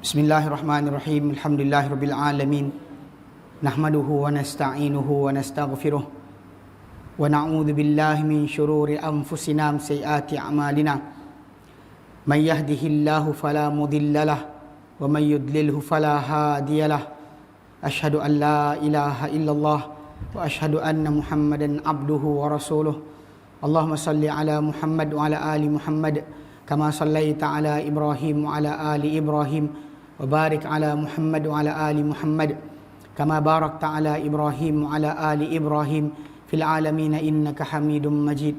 Bismillahirrahmanirrahim. Alhamdulillahirabbil alamin. Nahmaduhu wa nasta'inuhu wa nastaghfiruh. Wa na'udzu billahi min shururi anfusina wa sayyiati a'malina. May yahdihillahu fala mudhillalah wa may yudlilhu fala hadiyalah. Asyhadu an la ilaha illallah wa asyhadu anna Muhammadan abduhu wa rasuluh. Allahumma salli ala Muhammad wa ala ali Muhammad kama sallaita ala Ibrahim wa ala ali Ibrahim. وبارك على محمد وعلى آل محمد كما باركت على إبراهيم وعلى آل إبراهيم في العالمين إنك حميد مجيد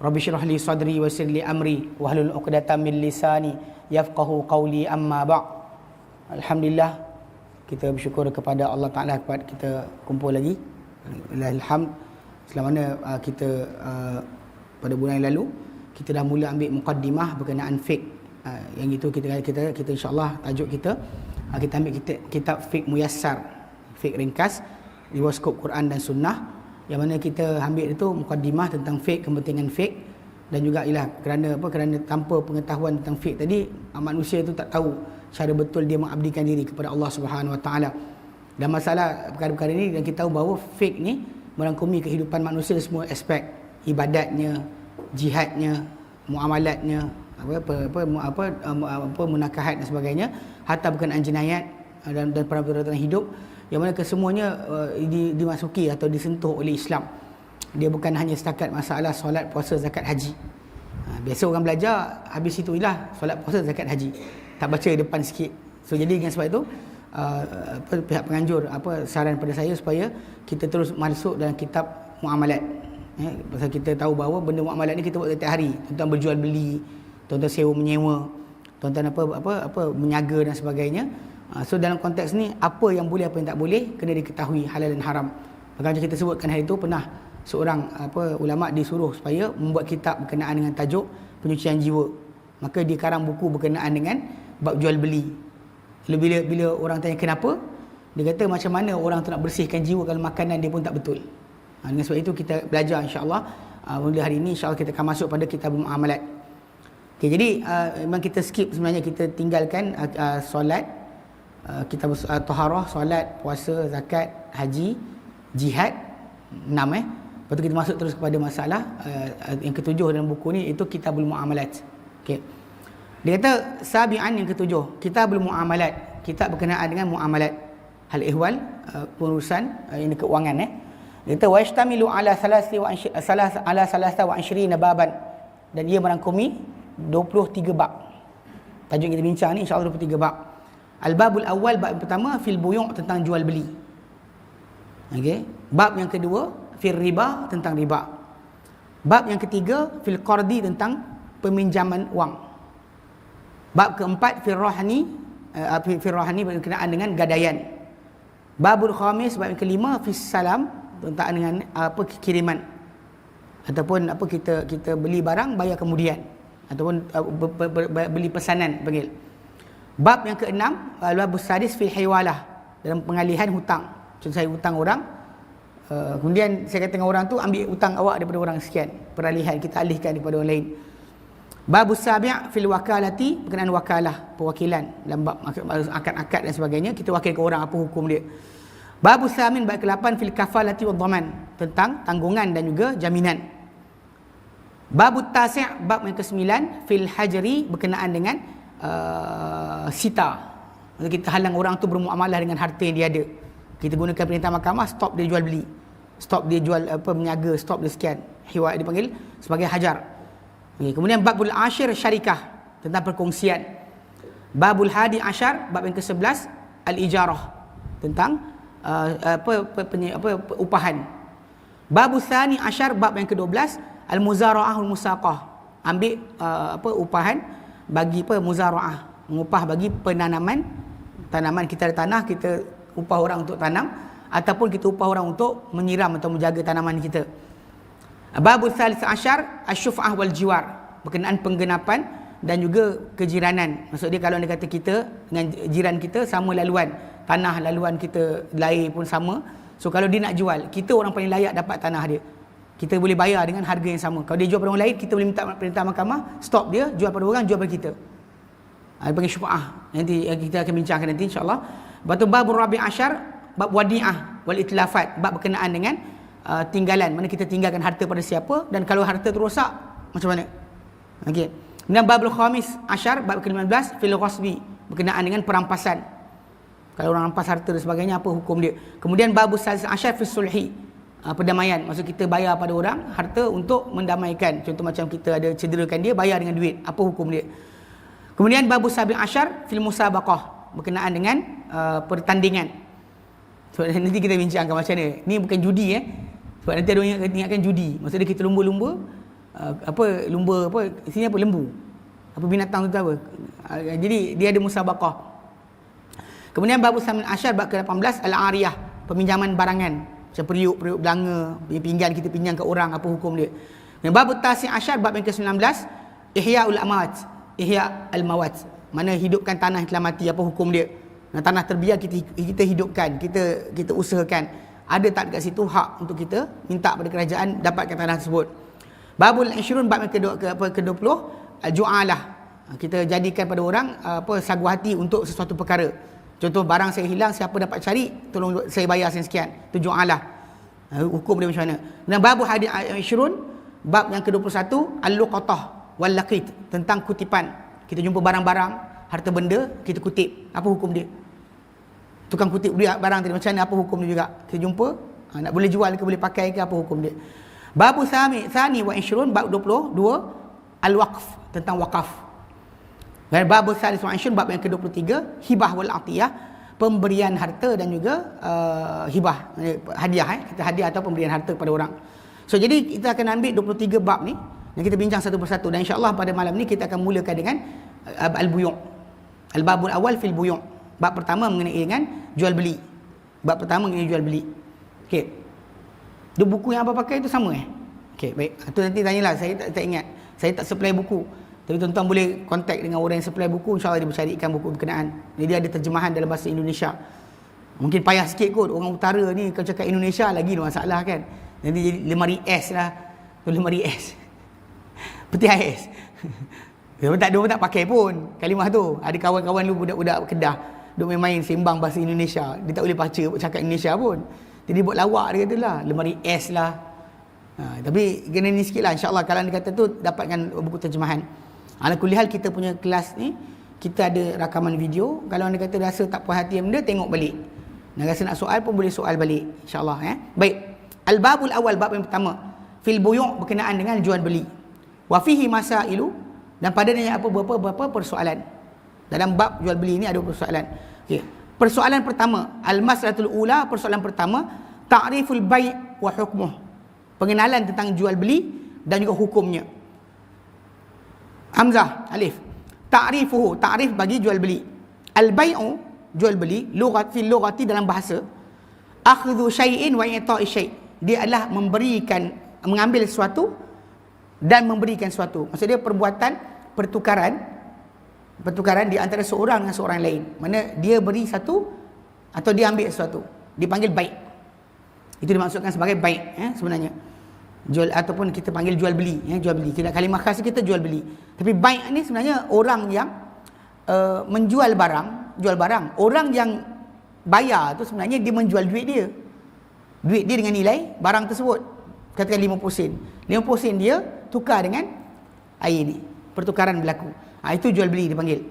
رب اشرح لي صدري ويسر لي أمري واحلل عقدة من لساني يفقهوا قولي أما بعد. Alhamdulillah, kita bersyukur kepada Allah Ta'ala kepada kita kumpul lagi. Alhamdulillah, selama mana kita pada bulan yang lalu kita dah mula ambil muqaddimah berkenaan fiqh. Yang itu kita insya-Allah tajuk kita ambil kitab fiqh muyassar, fiqh ringkas di bawah skop Quran dan Sunnah, yang mana kita ambil itu mukaddimah tentang fiqh, kepentingan fiqh, dan juga kerana tanpa pengetahuan tentang fiqh tadi manusia itu tak tahu cara betul dia mengabdikan diri kepada Allah Subhanahu Wa Taala. Dan masalah perkara-perkara ini, dan kita tahu bahawa fiqh ni merangkumi kehidupan manusia semua aspek, ibadatnya, jihadnya, muamalatnya, munakahat dan sebagainya, harta berkenaan jenayat dan peraturan hidup, yang mana kesemuanya dimasuki atau disentuh oleh Islam. Dia bukan hanya setakat masalah solat, puasa, zakat, haji. Biasa orang belajar habis itu solat, puasa, zakat, haji, tak baca depan sikit. So jadi dengan sebab itu pihak penganjur saran pada saya supaya kita terus masuk dalam kitab muamalat. Pasal kita tahu bahawa benda muamalat ni kita buat setiap hari, tentang berjual beli, tuan-tuan sewa menyewa, tuan-tuan menyaga dan sebagainya. So dalam konteks ni, apa yang boleh, apa yang tak boleh kena diketahui halal dan haram. Macam kita sebutkan hari itu, pernah seorang ulama disuruh supaya membuat kitab berkenaan dengan tajuk penyucian jiwa. Maka dia karang buku berkenaan dengan bab jual beli. Lalu bila orang tanya kenapa, dia kata macam mana orang tu nak bersihkan jiwa kalau makanan dia pun tak betul. Dengan sebab itu kita belajar insya-Allah. Mula hari ini insya-Allah kita akan masuk pada kitab muamalat. Okay, jadi memang kita skip, sebenarnya kita tinggalkan solat, kita taharah, solat, puasa, zakat, haji, jihad, 6 Lepas tu kita masuk terus kepada masalah yang ketujuh dalam buku ni, itu kitabul muamalat. Okey. Dia kata sabi'an, yang ketujuh, kitabul muamalat, kitab berkenaan dengan muamalat, hal ihwal, pengurusan ini keuangan. Dia kata wa yashtamilu ala 23 baban, dan ia merangkumi 23 bab. Tajuk yang kita bincang ni insya-Allah 23 bab. Al-babul awal, bab yang pertama, fil buyu', tentang jual beli. Okey. Bab yang kedua, fil riba, tentang riba. Bab yang ketiga, fil qardi, tentang peminjaman wang. Bab keempat, fil rahani, berkenaan dengan gadaian. Babul khamis, bab yang kelima, fis salam, tentang dengan kiriman, ataupun kita beli barang bayar kemudian, ataupun beli pesanan panggil. Bab yang keenam, babus sadis fil hiwalah, dalam pengalihan hutang. Contoh saya hutang orang, kemudian saya kata dengan orang tu, ambil hutang awak daripada orang sekian, peralihan, kita alihkan kepada orang lain. Babus sabi' fil wakalati, berkenaan wakalah, perwakilan, dalam bab akad-akad dan sebagainya, kita wakil ke orang, apa hukum dia. Babus samin, bab ke-8, fil kafalati wad dhaman, tentang tanggungan dan juga jaminan. Babut tasi', bab yang ke-9, fil hajri, berkenaan dengan sita. Maksudnya kita halang orang tu bermuamalah dengan harta yang dia ada. Kita gunakan perintah mahkamah, stop dia jual beli, stop dia jual menyaga, stop dia sekian. Hiwa dipanggil sebagai hajar. Okay. Kemudian babul ashir, syarikah, tentang perkongsian. Babul hadi ashar, bab yang ke-11, al-ijarah, tentang upahan. Babus tsani ashar, bab yang ke-12, al-muzara'ah wal musaqah, ambil upahan bagi muzara'ah, mengupah bagi penanaman, tanaman kita ada tanah, kita upah orang untuk tanam, ataupun kita upah orang untuk menyiram atau menjaga tanaman kita. Babul tsalis ashar, asy-syuf'ah wal jiwar, berkenaan penggenapan dan juga kejiranan. Maksud dia, kalau dia kata kita dengan jiran kita sama laluan, tanah laluan kita lain pun sama. So kalau dia nak jual, kita orang paling layak dapat tanah dia, kita boleh bayar dengan harga yang sama. Kalau dia jual pada orang lain, kita boleh minta perintah mahkamah, stop dia, jual pada orang, jual pada kita. Panggil syufa'ah. Nanti kita akan bincangkan nanti insya-Allah. Lepas tu bab Rabi' Asyar, bab wadi'ah wal itlafat, bab berkenaan dengan tinggalan, mana kita tinggalkan harta pada siapa, dan kalau harta tu rosak macam mana. Okey. Kemudian babul khamis asyar, bab ke-15 fil ghasbi, berkenaan dengan perampasan. Kalau orang rampas harta dan sebagainya, apa hukum dia. Kemudian babus salis asyar fis sulhi, perdamaian. Maksud kita bayar pada orang harta untuk mendamaikan. Contoh macam kita ada cederakan dia, bayar dengan duit, apa hukum dia. Kemudian babus sabi asyar fil musabaqah, berkenaan dengan pertandingan. Sebab nanti kita bincangkan macam mana. Ni bukan judi sebab nanti ada orang ingatkan judi. Maksudnya kita lumba-lumba, lumba apa, sini apa, lembu. Apa binatang tu apa. Jadi dia ada musabaqah. Kemudian bab samin asyar, bab ke-18 al-ariyah, peminjaman barangan. Macam periuk belanga, pinggan kita pinjam ke orang, apa hukum dia. Dan bab tasi asyar, bab yang ke-19 ihya'ul amwat, ihya' al-mawat, mana hidupkan tanah yang telah mati, apa hukum dia. Nah, tanah terbiar kita hidupkan, kita usahakan. Ada tak dekat situ hak untuk kita minta pada kerajaan dapatkan tanah tersebut. Babul 20, bab yang ke-20 al-ju'alah, kita jadikan pada orang sagu hati untuk sesuatu perkara. Contoh barang saya hilang, siapa dapat cari, tolong saya bayar sekian. Itu ju'alah. Hukum dia macam mana. Dan babul 20, bab yang ke-21 al-luqatah wal laqit, tentang kutipan. Kita jumpa barang-barang, harta benda, kita kutip. Apa hukum dia? Tukang kutip barang tadi macam mana, apa hukum dia juga. Kita jumpa, nak boleh jual ke, boleh pakai ke, apa hukum dia. Babu Thani wa 20, bab 22 al-waqf, tentang wakaf. Dan babu Thalith wa 20, bab yang ke-23 hibah wal atiyah, pemberian harta dan juga hibah, hadiah. Kita hadiah atau pemberian harta kepada orang. So jadi kita akan ambil 23 bab ni dan kita bincang satu persatu, dan insya-Allah pada malam ni kita akan mulakan dengan al-buyu'. Al-babul awal fil buyu'. Bab pertama mengenai dengan jual beli. Bab pertama mengenai jual beli. Okey. Dua buku yang abang pakai itu sama Okey, baik. Itu nanti tanyalah, saya tak ingat. Saya tak supply buku. Tapi tuan-tuan boleh kontak dengan orang yang supply buku, insya-Allah dia bercarikan buku berkenaan. Jadi dia ada terjemahan dalam bahasa Indonesia. Mungkin payah sikit kot orang utara ni kalau cakap Indonesia lagi ada masalah kan. Jadi lemari S lah. Lemari S. Peti ais. Dia tak pakai pun kalimah tu. Ada kawan-kawan lu budak-budak Kedah duk main-main sembang bahasa Indonesia. Dia tak boleh baca cakap Indonesia pun. Jadi buat lawak dia katalah, lemari S lah. Tapi kena ni sikit lah, insya-Allah kalau dia kata tu dapatkan buku terjemahan. Ala kulli hal kita punya kelas ni kita ada rakaman video. Kalau anda kata rasa tak puas hati benda, tengok balik. Dan rasa nak soal pun boleh soal balik, insya-Allah Baik. Al-babul awal, bab yang pertama, fil buyu', berkenaan dengan jual beli. Wa fihi masailu, dan padanya beberapa persoalan. Dalam bab jual beli ini ada persoalan. Okey. Persoalan pertama, al-mas'alatul ula, persoalan pertama, ta'riful bai' wa hukmuh. Pengenalan tentang jual beli dan juga hukumnya. Hamzah, alif. Ta'rifuhu, ta'rif bagi jual beli. Al-bai'u, jual beli, fil lughati, dalam bahasa, akhdhu syai'in wa i'ta'i syai'. Dia adalah mengambil sesuatu dan memberikan sesuatu. Maksudnya perbuatan pertukaran di antara seorang dengan seorang lain. Mana dia beri satu atau dia ambil sesuatu, dipanggil baik. Itu dimaksudkan sebagai baik sebenarnya. Jual ataupun kita panggil jual beli, jual beli. Kita kalimah khas kita jual beli. Tapi baik ni sebenarnya orang yang menjual barang, jual barang. Orang yang bayar tu sebenarnya dia menjual duit dia. Duit dia dengan nilai barang tersebut. Katakan 50 sen. 50 sen dia tukar dengan air ni. Pertukaran berlaku. Itu jual beli dipanggil.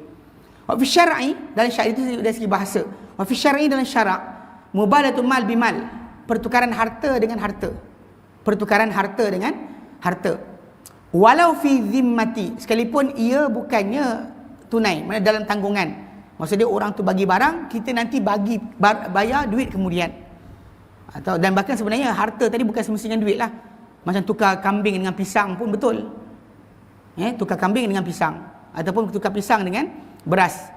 Wa fi syar'i, dalam syar'i itu dari segi bahasa. Wa fi syar'i, dalam syarak, mubadalatul mal bimal, pertukaran harta dengan harta. Pertukaran harta dengan harta. Walau fi zimmati, sekalipun ia bukannya tunai, mana dalam tanggungan. Maksudnya orang tu bagi barang, kita nanti bayar duit kemudian. Dan bahkan sebenarnya harta tadi bukan semestinya duit lah. Macam tukar kambing dengan pisang pun betul. Tukar kambing dengan pisang, ataupun tukar pisang dengan beras.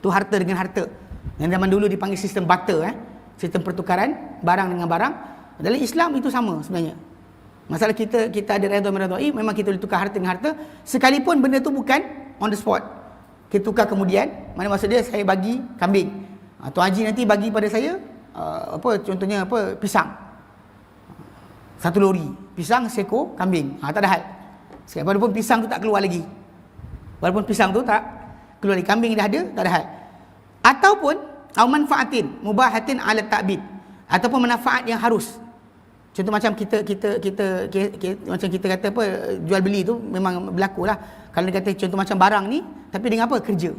Tu harta dengan harta. Yang zaman dulu dipanggil sistem barter, sistem pertukaran barang dengan barang. Dalam Islam itu sama sebenarnya. Masalah kita ada redha-meredai, memang kita boleh tukar harta dengan harta, sekalipun benda tu bukan on the spot. Kita tukar kemudian, mana maksud dia, saya bagi kambing. Tuan Haji nanti bagi pada saya contohnya pisang. 1 lori pisang, seekor kambing. Tak ada hal. Walaupun pisang tu tak keluar lagi. Walaupun pisang tu tak keluar dari kambing dah ada, tak ada hal. Ataupun au manfaatin mubahatin ala ta'bid, ataupun manfaat yang harus. Contoh macam kita macam kita kata apa, jual beli tu memang berlaku lah. Kalau dia kata contoh macam barang ni tapi dengan apa, kerja.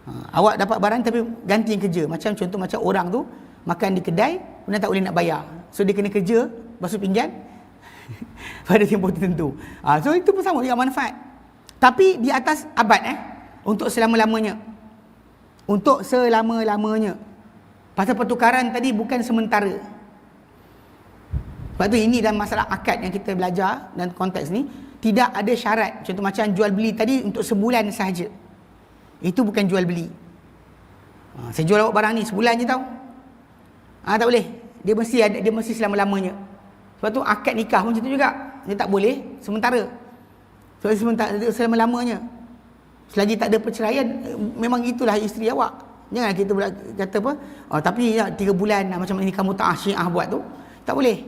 Awak dapat barang tapi ganti yang kerja. Macam contoh macam orang tu makan di kedai kemudian tak boleh nak bayar, so dia kena kerja basuh pinggan pada tempoh tertentu. So itu pun sama juga manfaat, tapi di atas abad, untuk selama-lamanya. Untuk selama-lamanya. Pasal pertukaran tadi bukan sementara. Sebab tu ini dalam masalah akad yang kita belajar dalam konteks ni, tidak ada syarat. Contoh macam jual beli tadi untuk sebulan sahaja, itu bukan jual beli. Saya jual awak barang ni sebulan je tau. Tak boleh. Dia mesti selama-lamanya. Sebab tu akad nikah pun macam tu juga. Dia tak boleh sementara. Sebab sementara, selama-lamanya. Selagi tak ada perceraian, memang itulah isteri awak. Jangan kita kata apa, tapi 3 bulan macam nikah mut'ah Syiah buat tu, tak boleh.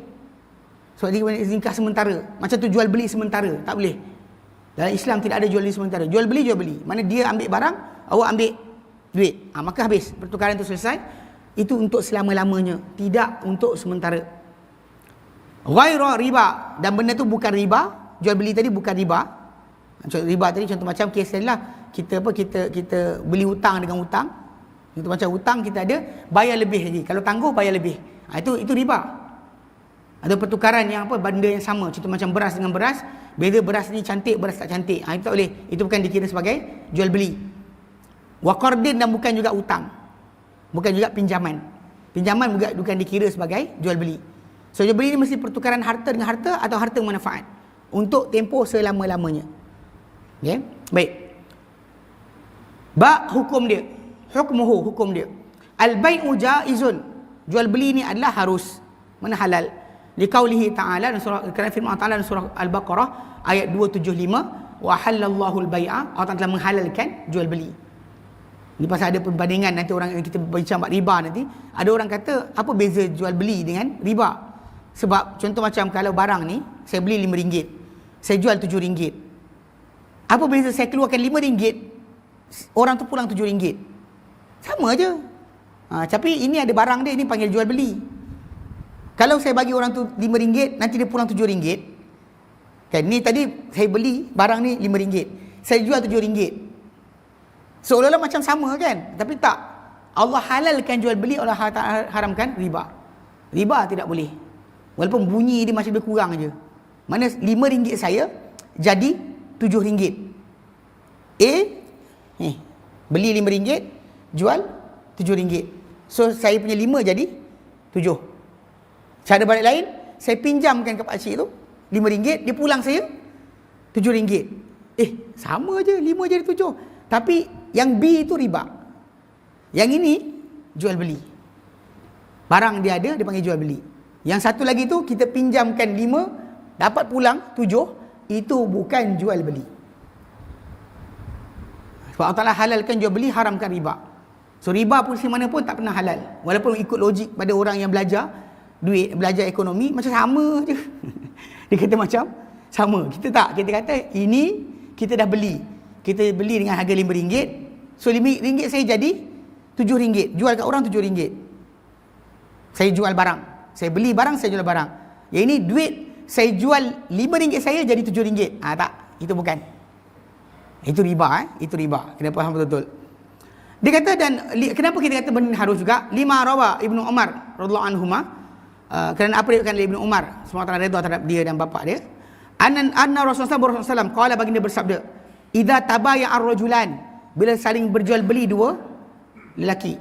Sebab dia nikah sementara. Macam tu jual beli sementara, tak boleh. Dalam Islam tidak ada jual beli sementara. Jual beli. Mana dia ambil barang, awak ambil duit. Maka habis, pertukaran itu selesai. Itu untuk selama-lamanya, tidak untuk sementara. Ghaira riba, dan benda tu bukan riba. Jual beli tadi bukan riba. Riba tadi contoh macam kes tadi lah, kita beli hutang dengan hutang. Contoh macam hutang kita ada, bayar lebih lagi. Kalau tangguh bayar lebih. Itu riba. Ada pertukaran yang apa, benda yang sama. Contoh macam beras dengan beras, beza beras ni cantik, beras tak cantik. Itu tak boleh. Itu bukan dikira sebagai jual beli. Wa qardin, dan bukan juga hutang. Bukan juga pinjaman. Pinjaman juga bukan dikira sebagai jual beli. So jual beli ni mesti pertukaran harta dengan harta atau harta manfaat untuk tempoh selama-lamanya. Okay? Baik. Hukum dia. Hukmuhu, hukum dia. Al-bai'u jaizun. Jual beli ni adalah harus. Mana halal. Liqaulihi ta'ala, kerana firman Allah Ta'ala dalam surah Al-Baqarah ayat 275, wa halallahu al-bai'a, Allah telah menghalalkan jual beli. Ini pasal ada perbandingan nanti orang yang kita bincang bab riba nanti, ada orang kata apa beza jual beli dengan riba? Sebab contoh macam kalau barang ni saya beli RM5, saya jual RM7. Apa beza saya keluarkan RM5, orang tu pulang RM7? Sama aja. Tapi ini ada barang dia, ini panggil jual beli. Kalau saya bagi orang tu RM5, nanti dia pulang RM7. Kan, ni tadi saya beli barang ni RM5, saya jual RM7. Seolah-olah macam sama kan? Tapi tak. Allah halalkan jual beli, Allah haramkan riba. Riba tidak boleh. Walaupun bunyi dia macam lebih kurang aja. Mana RM5 saya jadi RM7. Beli RM5, jual RM7. So saya punya 5 jadi 7. Cara balik lain, saya pinjamkan ke pakcik tu RM5, dia pulang saya RM7. Sama je, 5 jadi 7. Tapi yang B itu riba. Yang ini jual beli. Barang dia ada, dia panggil jual beli. Yang satu lagi tu kita pinjamkan 5, dapat pulang 7, itu bukan jual beli. Sebab Allah Ta'ala halalkan jual beli, haramkan riba. So riba pun mana pun tak pernah halal. Walaupun ikut logik pada orang yang belajar duit, belajar ekonomi, macam sama je. Dia kata macam sama. Kita tak. Kita kata ini kita dah beli. Kita beli dengan harga RM5. So RM5 saya jadi RM7. Jual kat orang RM7. Saya jual barang. Saya beli barang, saya jual barang. Yang ini duit, saya jual RM5 saya jadi RM7. Tak. Itu bukan. Itu riba. Itu riba. Kena faham betul-betul. Dia kata, dan kenapa kita kata benda harus juga? 5 rawa Ibnu Umar radhiyallahu anhuma. Kerana apa dia kata Ibnu Umar? Semua Allah redha terhadap dia dan bapa dia. Anna Rasulullah SAW qala, baginda bersabda, idza tabaya ar-rajulan, bila saling berjual beli dua lelaki,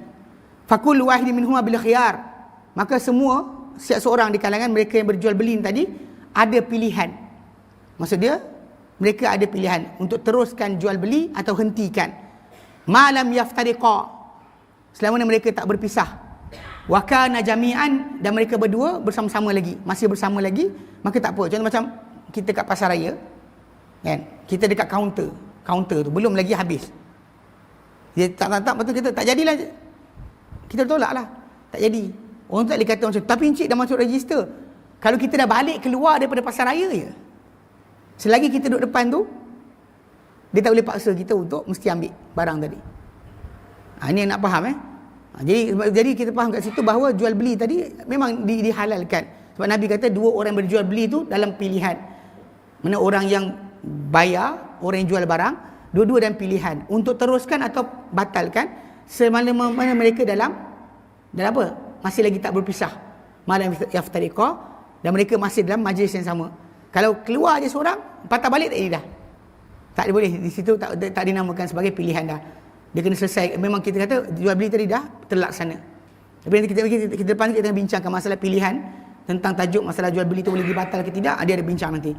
fakul wahid minhuma bil khiyar, maka semua setiap seorang di kalangan mereka yang berjual beli tadi ada pilihan. Maksud dia mereka ada pilihan untuk teruskan jual beli atau hentikan. Malam yaftariqa, selama mereka tak berpisah. Wa kana jami'an, dan mereka berdua bersama-sama lagi, masih bersama lagi, maka tak apa. Contoh macam kita kat pasar raya kan, kita dekat kaunter tu belum lagi habis, dia tak betul, kita tak jadilah, kita tolak lah, tak jadi. Orang tak boleh kata macam, tapi encik dah masuk register. Kalau kita dah balik keluar daripada pasar raya je, selagi kita duduk depan tu, Dia tak boleh paksa kita untuk mesti ambil barang tadi. Ini yang nak faham jadi kita faham kat situ bahawa jual beli tadi memang dihalalkan. Sebab Nabi kata dua orang berjual beli itu dalam pilihan. Mana orang yang bayar, orang yang jual barang, dua-dua dalam pilihan untuk teruskan atau batalkan semana-mana mereka dalam apa? Masih lagi tak berpisah. Malam yaftariqa, dan mereka masih dalam majlis yang sama. Kalau keluar je seorang, patah balik tak dah. Tak boleh di situ, tak dinamakan sebagai pilihan dah. Dia kena selesai. Memang kita kata jual beli tadi dah terlaksana. Tapi nanti kita depan kita akan bincangkan masalah pilihan tentang tajuk masalah jual beli tu boleh dibatal ke tidak. Dia ada bincang nanti.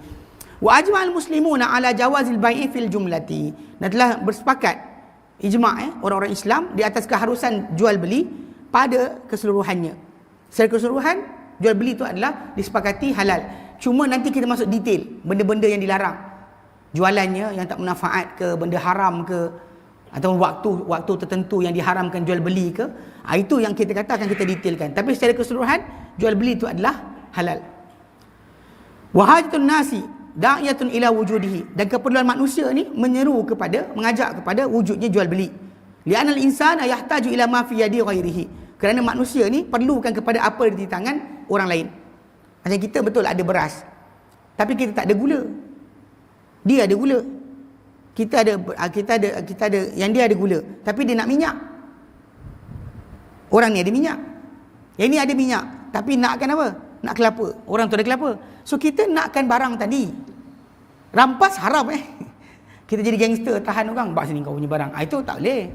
Wa ajma'al muslimuna ala jawazil bai'i fil jumlati. Dan telah bersepakat ijma' orang-orang Islam di atas keharusan jual beli pada keseluruhannya. Secara keseluruhan jual beli itu adalah disepakati halal. Cuma nanti kita masuk detail benda-benda yang dilarang. Jualannya yang tak bermanfaat ke, benda haram ke, atau waktu tertentu yang diharamkan jual beli ke, itu yang kita kata akan kita detailkan. Tapi secara keseluruhan jual beli itu adalah halal. Wa hajatun nasi da'iyatun ila wujudihi, dan keperluan manusia ni mengajak kepada wujudnya jual beli. Li'anna al-insana yahtaju ila ma fi yadi ghairihi, kerana manusia ni perlukan kepada apa di tangan orang lain. Macam kita betul ada beras, tapi kita tak ada gula. Dia ada gula. Kita ada yang dia ada gula, tapi dia nak minyak. Orang ni ada minyak. Yang ni ada minyak, tapi nakkan apa? Nak kelapa. Orang tu ada kelapa. So kita nakkan barang tadi. Rampas haram Kita jadi gangster tahan orang, bak sini kau punya barang. Itu tak boleh.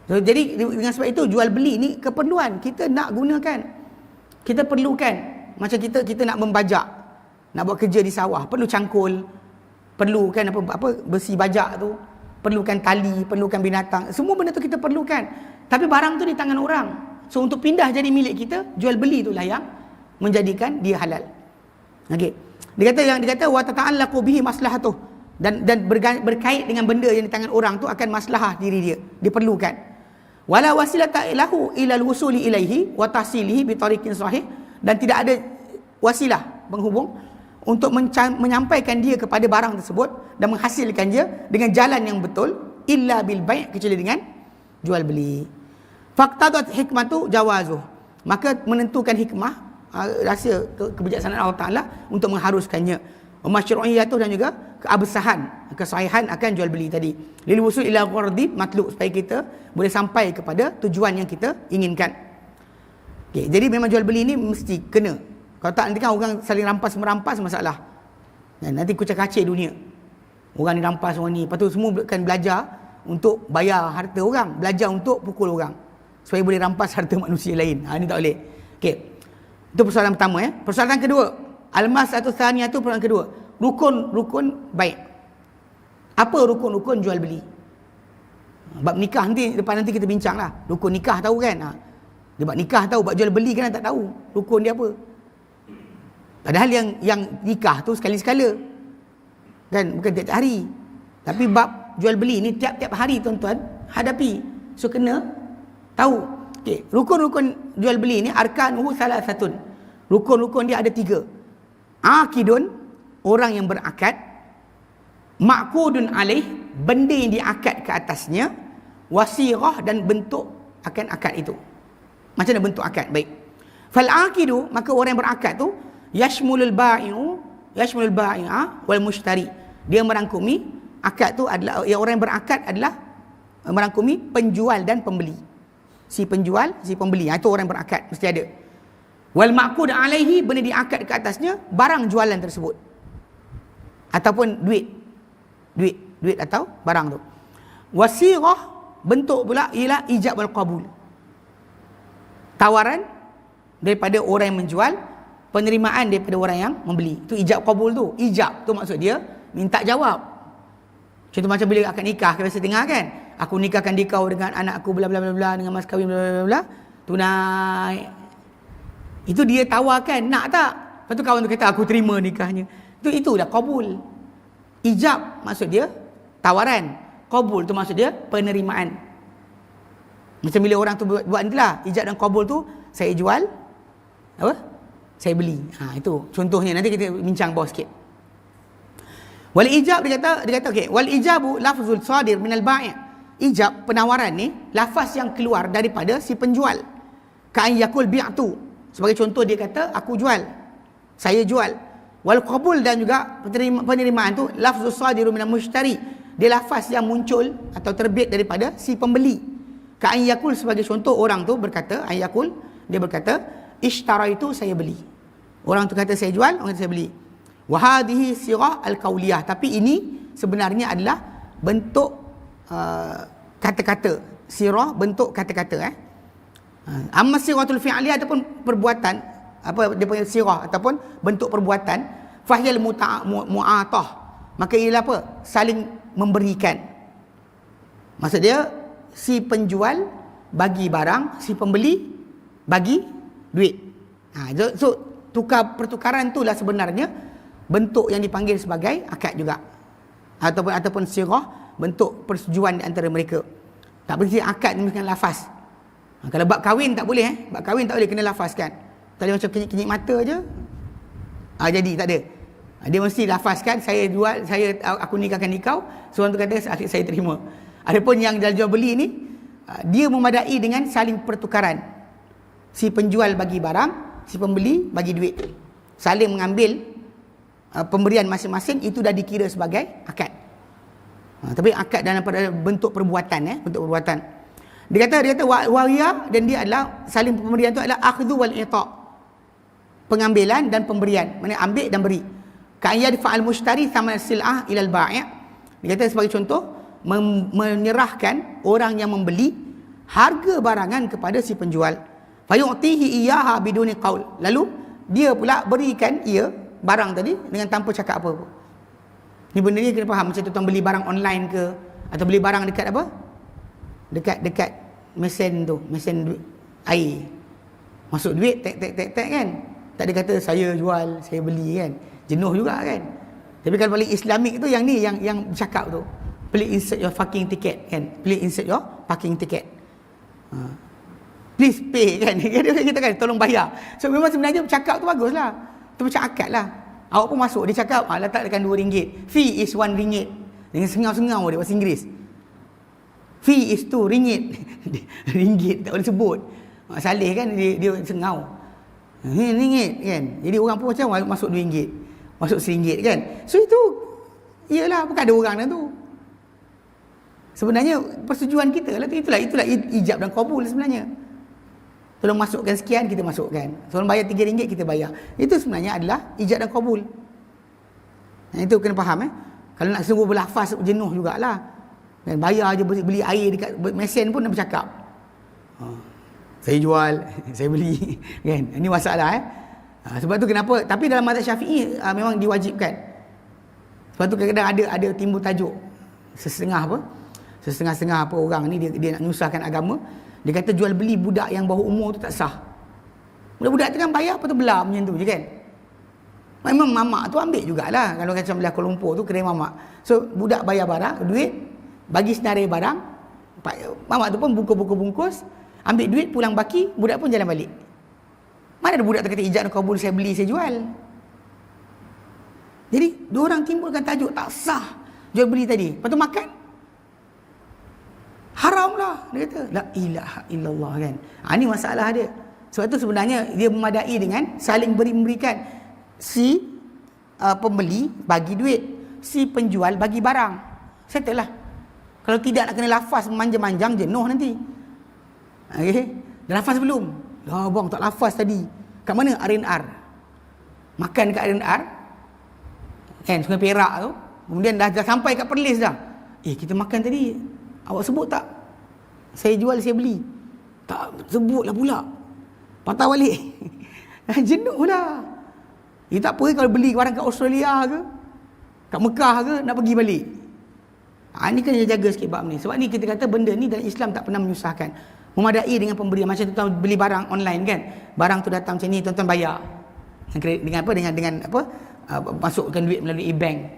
So, jadi dengan sebab itu jual beli ni keperluan. Kita nak gunakan. Kita perlukan. Macam kita nak membajak, nak buat kerja di sawah, perlu cangkul, perlukan apa besi bajak tu, perlukan tali, perlukan binatang. Semua benda tu kita perlukan. Tapi barang tu di tangan orang. So untuk pindah jadi milik kita, jual beli itulah yang menjadikan dia halal. Okey. Dia kata wa tata'allaqu bihi maslahatuh, dan berkait dengan benda yang di tangan orang tu akan maslahah diri dia, diperlukan. Wala wasilata lahu ila al-wusuli ilaihi wa tahsilihi bi tariqin sahih, dan tidak ada wasilah penghubung untuk menyampaikan dia kepada barang tersebut dan menghasilkan dia dengan jalan yang betul, illa bil bai', kecuali dengan jual beli. Faqtadat hikmatu jawazuh, maka menentukan hikmah, rahsia kebijaksanaan Allah Ta'ala untuk mengharuskannya. Masyru'iyatuh, dan juga keabsahan, kesahihan akan jual beli tadi. Lil wusul ila ghardi matlub, supaya kita boleh sampai kepada tujuan yang kita inginkan. Okay, jadi memang jual beli ni mesti kena. Kalau tak nanti kan orang saling rampas-merampas, masalah. Nanti kucak-kacir dunia. Orang ni rampas orang ni. Lepas tu semua akan belajar untuk bayar harta orang, belajar untuk pukul orang supaya boleh rampas harta manusia lain. Ini tak boleh. Okey. Itu persoalan pertama Persoalan kedua, al-mas'alatu tsaniyah, tu persoalan kedua. Rukun baik. Apa rukun-rukun jual beli? Bab nikah depan nanti kita bincanglah. Rukun nikah tahu kan? Dia bab nikah tahu, bab jual beli kan tak tahu rukun dia apa. Padahal yang nikah tu sekali-sekala, kan, bukan tiap-tiap hari. Tapi bab jual beli ni tiap-tiap hari tuan-tuan hadapi. So kena tahu. Okey, rukun-rukun jual beli ni arkanuhu salasatun. Rukun-rukun dia ada 3. Aqidun, orang yang berakad. Ma'qudun alaih, benda yang diakad ke atasnya. Wasirah, dan bentuk akan akad itu. Macam mana bentuk akad? Baik. Fal aqidu, maka orang yang berakad tu yashmulul bai'a wal mushtari. Dia merangkumi, akad tu adalah, orang yang berakad adalah merangkumi penjual dan pembeli. Si penjual, si pembeli. Itu orang yang berakad mesti ada. Wal ma'qud alaihi, benda diakad ke atasnya barang jualan tersebut ataupun duit atau barang tu. Wasirah, bentuk pula ialah ijab wal qabul. Tawaran daripada orang yang menjual, penerimaan daripada orang yang membeli. Itu ijab qabul tu. Ijab tu maksud dia minta jawab. Contoh macam bila akad nikah, kita biasa dengar kan, aku nikahkan dikau dengan anak aku bla bla bla bla, dengan mas kahwin bla bla bla, tunai. Itu dia tawarkan, nak tak? Lepas tu kawan tu kata aku terima nikahnya. Itu dah qabul. Ijab maksud dia tawaran. Qabul tu maksud dia penerimaan. Macam bila orang tu buat itulah, ijab dan qabul tu, saya jual, apa? Saya beli. Itu contohnya, nanti kita bincang bawah sikit. Wal ijab dia kata okey, wal ijabu lafzul sadir minal bai'. Ijab penawaran ni lafaz yang keluar daripada si penjual. Ka an yakul bi'tu. Sebagai contoh dia kata aku jual. Saya jual. Wal qabul dan juga penerimaan tu lafzul sadiru minal mushtari. Dia lafaz yang muncul atau terbit daripada si pembeli. Ka an yakul sebagai contoh orang tu berkata, an yakul dia berkata ishtaraitu, saya beli. Orang tu kata saya jual, orang kata saya beli. Wa hadhihi sirah al-qauliyah, tapi ini sebenarnya adalah bentuk kata-kata. Sirah bentuk kata-kata amma siratul fi'liyah ataupun perbuatan, apa dia panggil sirah ataupun bentuk perbuatan, fahyal mu'atah, maka ialah apa? Saling memberikan. Maksud dia si penjual bagi barang, si pembeli bagi duit. So pertukaran itulah sebenarnya bentuk yang dipanggil sebagai akad juga, ataupun sirah, bentuk persetujuan di antara mereka. Tak berarti akad ni kena lafaz. Kalau bab kahwin tak boleh bab kahwin tak boleh kena lafazkan. Tak boleh macam kenyit mata je. Jadi tak ada. Dia mesti lafazkan, saya jual, aku nikahkan kau. Seorang tu kata saya terima. Adapun yang jual beli ni, dia memadai dengan saling pertukaran. Si penjual bagi barang, si pembeli bagi duit. Saling mengambil pemberian masing-masing, itu dah dikira sebagai akad. Tapi akad dalam bentuk perbuatan, bentuk perbuatan. Dia kata wariya, dan dia adalah saling pemberian tu adalah akhdhu wal ita'. Pengambilan dan pemberian, maknanya ambil dan beri. Ka'an yadfa'al mushtari thaman sil'ah ila al-bai'. Dia kata sebagai contoh, menyerahkan orang yang membeli harga barangan kepada si penjual. Fayu'tihi iyyaha biduni qaul. Lalu dia pula berikan barang tadi dengan tanpa cakap apa-apa. Ni benda ni kena faham. Macam tuan beli barang online ke, atau beli barang dekat apa? Dekat mesin tu, mesin duit, air. Masuk duit, tek kan. Tak ada kata saya jual, saya beli kan. Jenuh juga kan. Tapi kalau paling Islamik tu yang ni, yang cakap tu. Please insert your fucking ticket kan. Please insert your parking ticket. Please pay kan. Kita kan tolong bayar. So memang sebenarnya cakap tu baguslah. Tu macam akad lah. Awak pun masuk, dia cakap letak dekat RM2. Fee is RM1. Dengan sengau-sengau dia bahasa Inggeris. Fee is RM2. Ringgit tak boleh sebut. Saleh kan dia sengau. RM1 kan. Jadi orang pun macam masuk RM2. Masuk RM1 kan. So itu iyalah, bukan ada orang dah tu. Sebenarnya persetujuan kita lah tu. Itulah ijab dan qabul sebenarnya. Tolong masukkan sekian, kita masukkan. Tolong bayar RM3, kita bayar. Itu sebenarnya adalah ijab dan qabul. Itu kena faham Kalau nak sungguh berlafaz jenuh jugalah. Dan bayar je, beli air dekat mesin pun nak bercakap. Saya jual, saya beli kan. Ini masalah sebab tu kenapa, tapi dalam mazhab Syafi'i memang diwajibkan. Sebab tu kadang-kadang ada timbul tajuk setengah orang ni dia nak nyusahkan agama. Dia kata jual beli budak yang bawah umur tu tak sah. Budak-budak tu kan bayar apa tu belah macam tu je kan. Memang mamak tu ambil jugalah. Kalau macam belah Kuala Lumpur tu kedai mamak. So budak bayar barang, duit, bagi senarai barang. Mamak tu pun bungkus, ambil duit, pulang baki, budak pun jalan balik. Mana ada budak tu kata ijab dan qabul, saya beli, saya jual. Jadi dua orang timbulkan tajuk tak sah jual beli tadi. Lepas tu makan, haram lah. Dia kata la ilaha illallah kan. Ini masalah dia. Sebab tu sebenarnya dia memadai dengan saling beri-memberikan. Si pembeli bagi duit, si penjual bagi barang. Settle lah. Kalau tidak nak kena lafaz memanjang-manjang, jenuh nanti. Okay. Dah lafaz belum? Dah bang, tak lafaz tadi. Kat mana R&R? Makan kat R&R kan, Sungai Perak tu. Kemudian dah sampai kat Perlis dah. Kita makan tadi, awak sebut tak? Saya jual, saya beli. Tak sebut lah pula. Patah balik. Jenuh dah. Tak apa kalau beli barang kat Australia ke, kat Mekah ke, nak pergi balik. Ini kena jaga sikit bab ni. Sebab ni kita kata benda ni dalam Islam tak pernah menyusahkan. Memadai dengan pemberian. Macam tuan beli barang online kan, barang tu datang macam ni, tuan-tuan bayar dengan apa, dengan apa, masukkan duit melalui e-bank.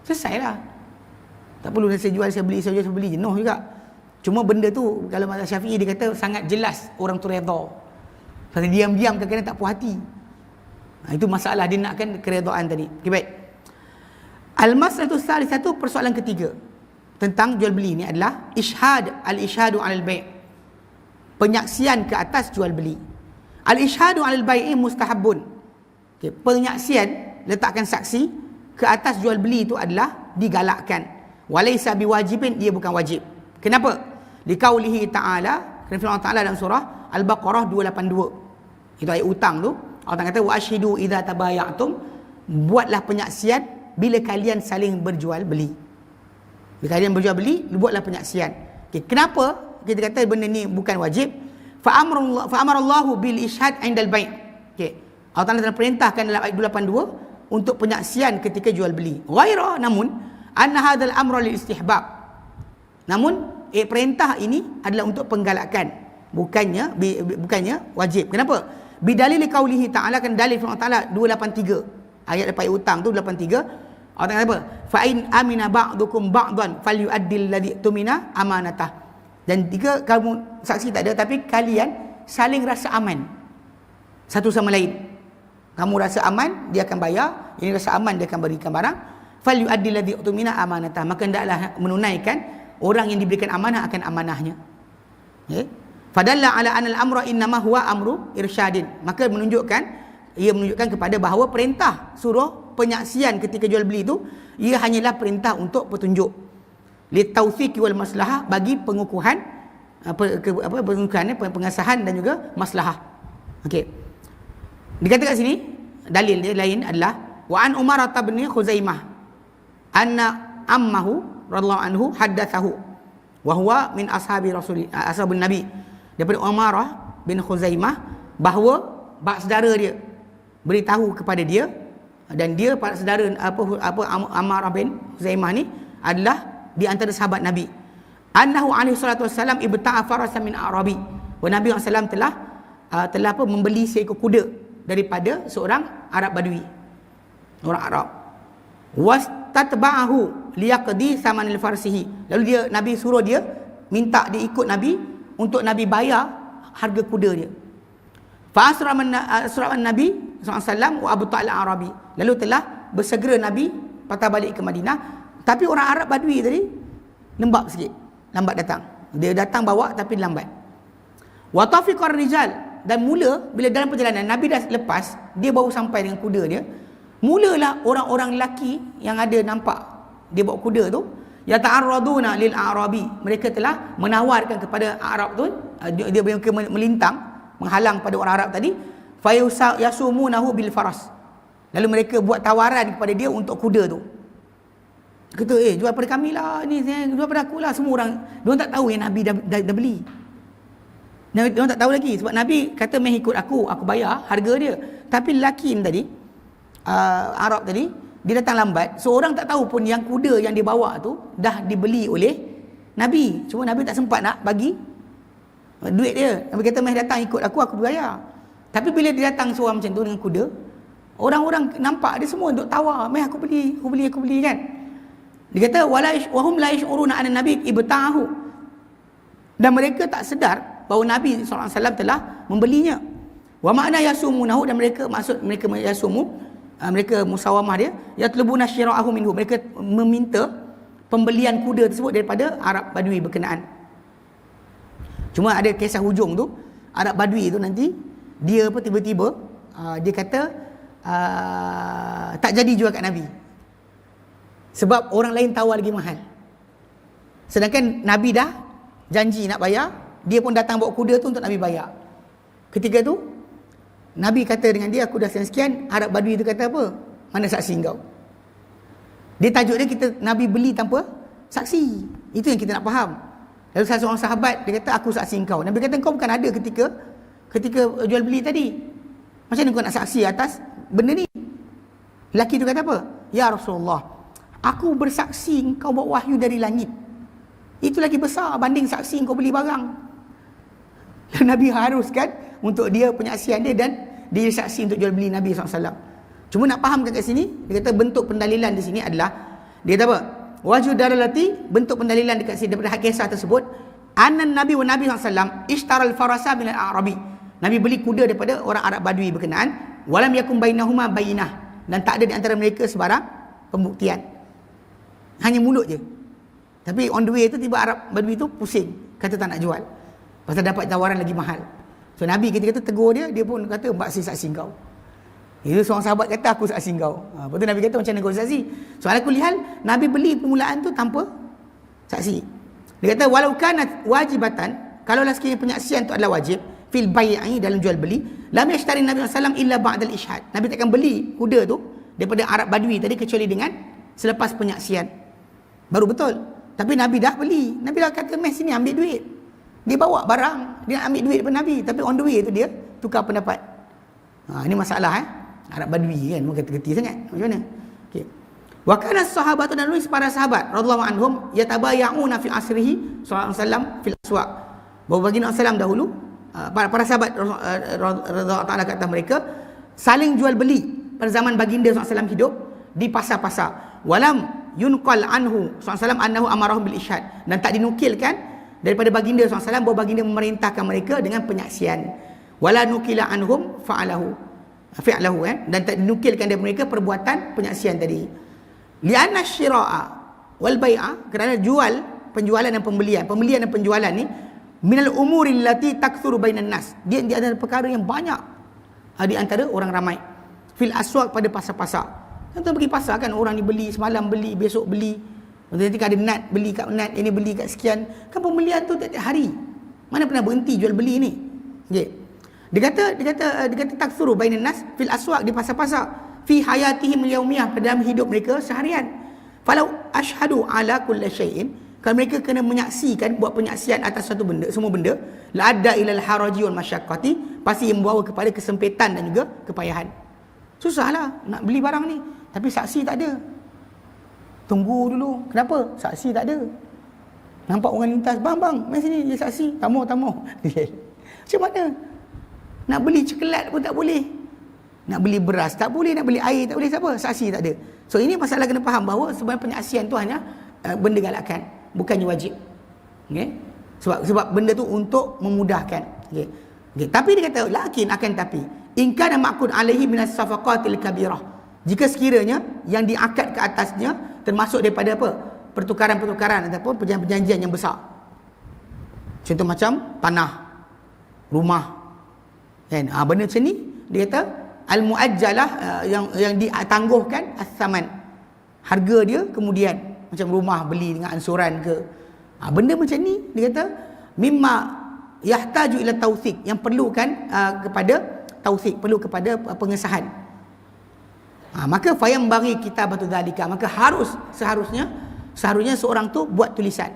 Selesailah. Tak perlu saya jual, saya beli, saya jual, saya beli. Jenuh juga. Cuma benda tu kalau mazhab Syafi'i dia kata sangat jelas orang tu redha. Pasal diam-diam kadang-kadang tak puas hati. Itu masalah, dia nakkan keredaan tadi. Okay, baik. Al-mas'alatu satu persoalan ketiga tentang jual beli ni adalah al-ishhadu 'alal bai'. Penyaksian ke atas jual beli. Al-ishhadu 'alal bai'i mustahabbun. Okey, penyaksian, letakkan saksi ke atas jual beli itu adalah digalakkan. Walaysa biwajibin, dia bukan wajib. Kenapa? Liqaulihi ta'ala, kerana firman Allah Ta'ala dalam surah Al-Baqarah 282. Itu ayat utang tu. Allah kata wa ashhidu idza tabayatum, buatlah penyaksian bila kalian saling berjual beli. Bila kalian berjual beli, buatlah penyaksian. Okay, kenapa kita kata benda ni bukan wajib? Fa amarallahu bil ishhad 'indal bai'. Okey. Allah Taala telah perintahkan dalam ayat 282 untuk penyaksian ketika jual beli. Ghaira, namun anna hadzal amra lil istihbab. Namun perintah ini adalah untuk penggalakan, bukannya wajib. Kenapa? Bidalil qaulihi ta'ala, kan dalil firman Taala 283. Ayat lepas hutang tu 83. Allah kata apa? Fa in amina ba'dukum ba'dan falyu'addil ladzi tumina amanatah. Dan jika kamu saksi tak ada tapi kalian saling rasa aman satu sama lain. Kamu rasa aman, dia akan bayar. Ini rasa aman, dia akan berikan barang. Falyu'addil ladzi tumina amanatah. Maka hendaklah menunaikan orang yang diberikan amanah akan amanahnya. Okay? Fadalla ala anal amra innama huwa amru irsyadin. Maka ia menunjukkan kepada bahawa perintah suruh penyaksian ketika jual beli itu ia hanyalah perintah untuk petunjuk, litaufiqi wal maslahah, bagi pengukuhan pengesahan dan juga maslahah. Okey. Dikatakan sini dalil dia lain adalah wa an Umar bin Khuzaimah anna ammahu radhiyallahu anhu haddatsahu wa huwa min ashabun nabi, daripada Umar bin Khuzaimah bahawa saudara dia beritahu kepada dia, dan dia para saudara Ammar bin Khuzaimah ni adalah di antara sahabat Nabi, annahu alaihi salatu wassalam ibta'a farasan min Arabi, wa Nabi SAW telah membeli seekor kuda daripada seorang Arab Badui, orang Arab. Wastatba'ahu liyaqdi samanil farsihi, lalu Nabi suruh dia, minta dia ikut Nabi untuk Nabi bayar harga kuda dia. Fa asraman Nabi SAW wa Abu Ta'al Arabi, lalu telah bersegera Nabi patah balik ke Madinah. Tapi orang Arab Badui tadi lambat sikit, lambat datang. Dia datang bawa tapi lambat. Wa tafiqar rijal, dan mula bila dalam perjalanan Nabi dah lepas, dia baru sampai dengan kuda dia, mulalah orang-orang lelaki yang ada nampak dia bawa kuda tu, yata'arraduna lil Arabi, mereka telah menawarkan kepada Arab tu, dia melintang menghalang pada orang Arab tadi, fayasumunahu bil faras, lalu mereka buat tawaran kepada dia untuk kuda tu. Kata, jual pada kami lah ni, jual pada aku lah. Semua orang, diorang tak tahu yang Nabi dah beli. Diorang tak tahu lagi, sebab Nabi kata meh ikut aku bayar harga dia. Tapi lelaki tadi, Arab tadi, dia datang lambat. Seorang tak tahu pun yang kuda yang dia bawa tu dah dibeli oleh Nabi. Cuma Nabi tak sempat nak bagi duit dia. Nabi kata meh datang ikut aku bayar. Tapi bila dia datang seorang macam tu dengan kuda, orang-orang nampak dia semua untuk tawar, meh aku beli kan. Dia kata wahum la yash'uruna anna nabi ibta'ahu, dan mereka tak sedar bahawa Nabi SAW telah membelinya. Wa ma'na yasumunahu, dan mereka yasumu, mereka musawamah dia, yatlubuna syira'ahu minhu, mereka meminta pembelian kuda tersebut daripada Arab Badui berkenaan. Cuma ada kisah hujung tu, Arab Badui tu nanti dia tiba-tiba dia kata tak jadi jual kat Nabi, sebab orang lain tawar lagi mahal. Sedangkan Nabi dah janji nak bayar, dia pun datang bawa kuda tu untuk Nabi bayar. Ketika tu Nabi kata dengan dia, aku dah sekian. Arab Badui tu kata apa? Mana saksi kau? Dia tajuk dia, Nabi beli tanpa saksi. Itu yang kita nak faham. Lalu salah seorang sahabat dia kata, aku saksi kau. Nabi kata, kau bukan ada ketika jual beli tadi. Macam mana kau nak saksi atas benda ni? Lelaki tu kata apa? Ya Rasulullah, aku bersaksi engkau bawa wahyu dari langit. Itu lagi besar banding saksi engkau beli barang. Dan Nabi haruskan untuk dia penyaksian dia, dan dia saksi untuk jual beli Nabi SAW. Cuma nak fahamkan kat sini, dia kata bentuk pendalilan di sini adalah, dia kata apa? Wajhu dalalati, bentuk pendalilan dekat sini daripada kisah tersebut, anan Nabi wa Nabi SAW ishtaral farasa min al-Arabi. Nabi beli kuda daripada orang Arab Badui berkenaan, walam yakum bainahuma bainah, dan tak ada di antara mereka sebarang pembuktian. Hanya mulut je. Tapi on the way tu tiba Arab Badui tu pusing, kata tak nak jual. Pasal dapat tawaran lagi mahal. So Nabi ketika tu tegur dia, dia pun kata mbak saksi kau. Itu seorang sahabat kata aku saksi kau. Lepas tu Nabi kata macam mana kau saksi? So ala kulli hal Nabi beli permulaan tu tanpa saksi. Dia kata walau kanat wajibatan, kalau sekiranya penyaksian tu adalah wajib fil bai'i, dalam jual beli, lam yashtari Nabi sallallahu illa ba'dal ishhad. Nabi takkan beli kuda tu daripada Arab Badui tadi kecuali dengan selepas penyaksian. Baru betul. Tapi Nabi dah beli. Nabi dah kata mes sini ambil duit. Dia bawa barang, dia nak ambil duit daripada Nabi, tapi on the way tu dia tukar pendapat. Ini masalah Arab Badui kan, mereka gerti sangat. Macam mana? Okey. Wa kana sahabatu, dan para sahabat radhiyallahu anhum yatabaya'una fi asrihi sallallahu alaihi wasallam fil aswaq. Bahawa baginda sallam dahulu para sahabat radhiyallahu taala kata mereka saling jual beli pada zaman baginda sallallahu alaihi wasallam hidup di pasar-pasar. Walam yunqal anhu sallallahu annahu amarahum bil ishhad, dan tak dinukilkan daripada baginda sallallahu bahawa baginda memerintahkan mereka dengan penyaksian. Wala nukila anhum fi'lahu, dan tak dinukilkan daripada mereka perbuatan penyaksian tadi. Li'anna syira'a wal bai'a, kerana penjualan dan pembelian dan penjualan ni minal umuri allati takthuru bainan nas, dia adalah perkara yang banyak di antara orang ramai. Fil aswaq, pada pasar-pasar. Contoh pergi pasar kan, orang ni beli semalam, beli besok beli, nanti ada nat, beli kat nat, ini beli kat sekian. Kan pembelian tu tiap hari, mana pernah berhenti jual beli ni. Okay. Dia kata takthuru bainan nas fil aswaq, di pasar-pasar, fi hayatihim yaumiyah, pada dalam hidup mereka seharian. Falau ashhadu ala kulli syai'in, kalau mereka kena menyaksikan, buat penyaksian atas satu benda, semua benda, la adda ilal haraji wal masyaqqati, pasti membawa kepada kesempitan dan juga kepayahan. Susahlah nak beli barang ni, tapi saksi tak ada. Tunggu dulu. Kenapa? Saksi tak ada. Nampak orang lintas, bang, mari sini, dia saksi. Tamu. Macam mana? Nak beli coklat pun tak boleh. Nak beli beras tak boleh, nak beli air tak boleh, siapa? Saksi tak ada. So ini masalah kena faham bahawa sebenarnya penyaksian tu hanya benda galakan, bukannya wajib. Okay? Sebab benda tu untuk memudahkan. Okay. Tapi dia kata lakin, akan tapi in kana ma'qud alaihi minas safaqatil kabirah, jika sekiranya yang diakad ke atasnya termasuk daripada apa? Pertukaran-pertukaran ataupun perjanjian yang besar. Contoh macam tanah, rumah. Kan? Benda macam ni dia kata al-muajjalah, yang ditangguhkan as-saman. Harga dia kemudian, macam rumah beli dengan ansuran ke. Benda macam ni dia kata mimma yahtaju ila tawthiq, yang perlukan kepada tawthiq, perlu kepada pengesahan. Maka fayam bagi kitabatu dzalika, maka seharusnya seorang tu buat tulisan.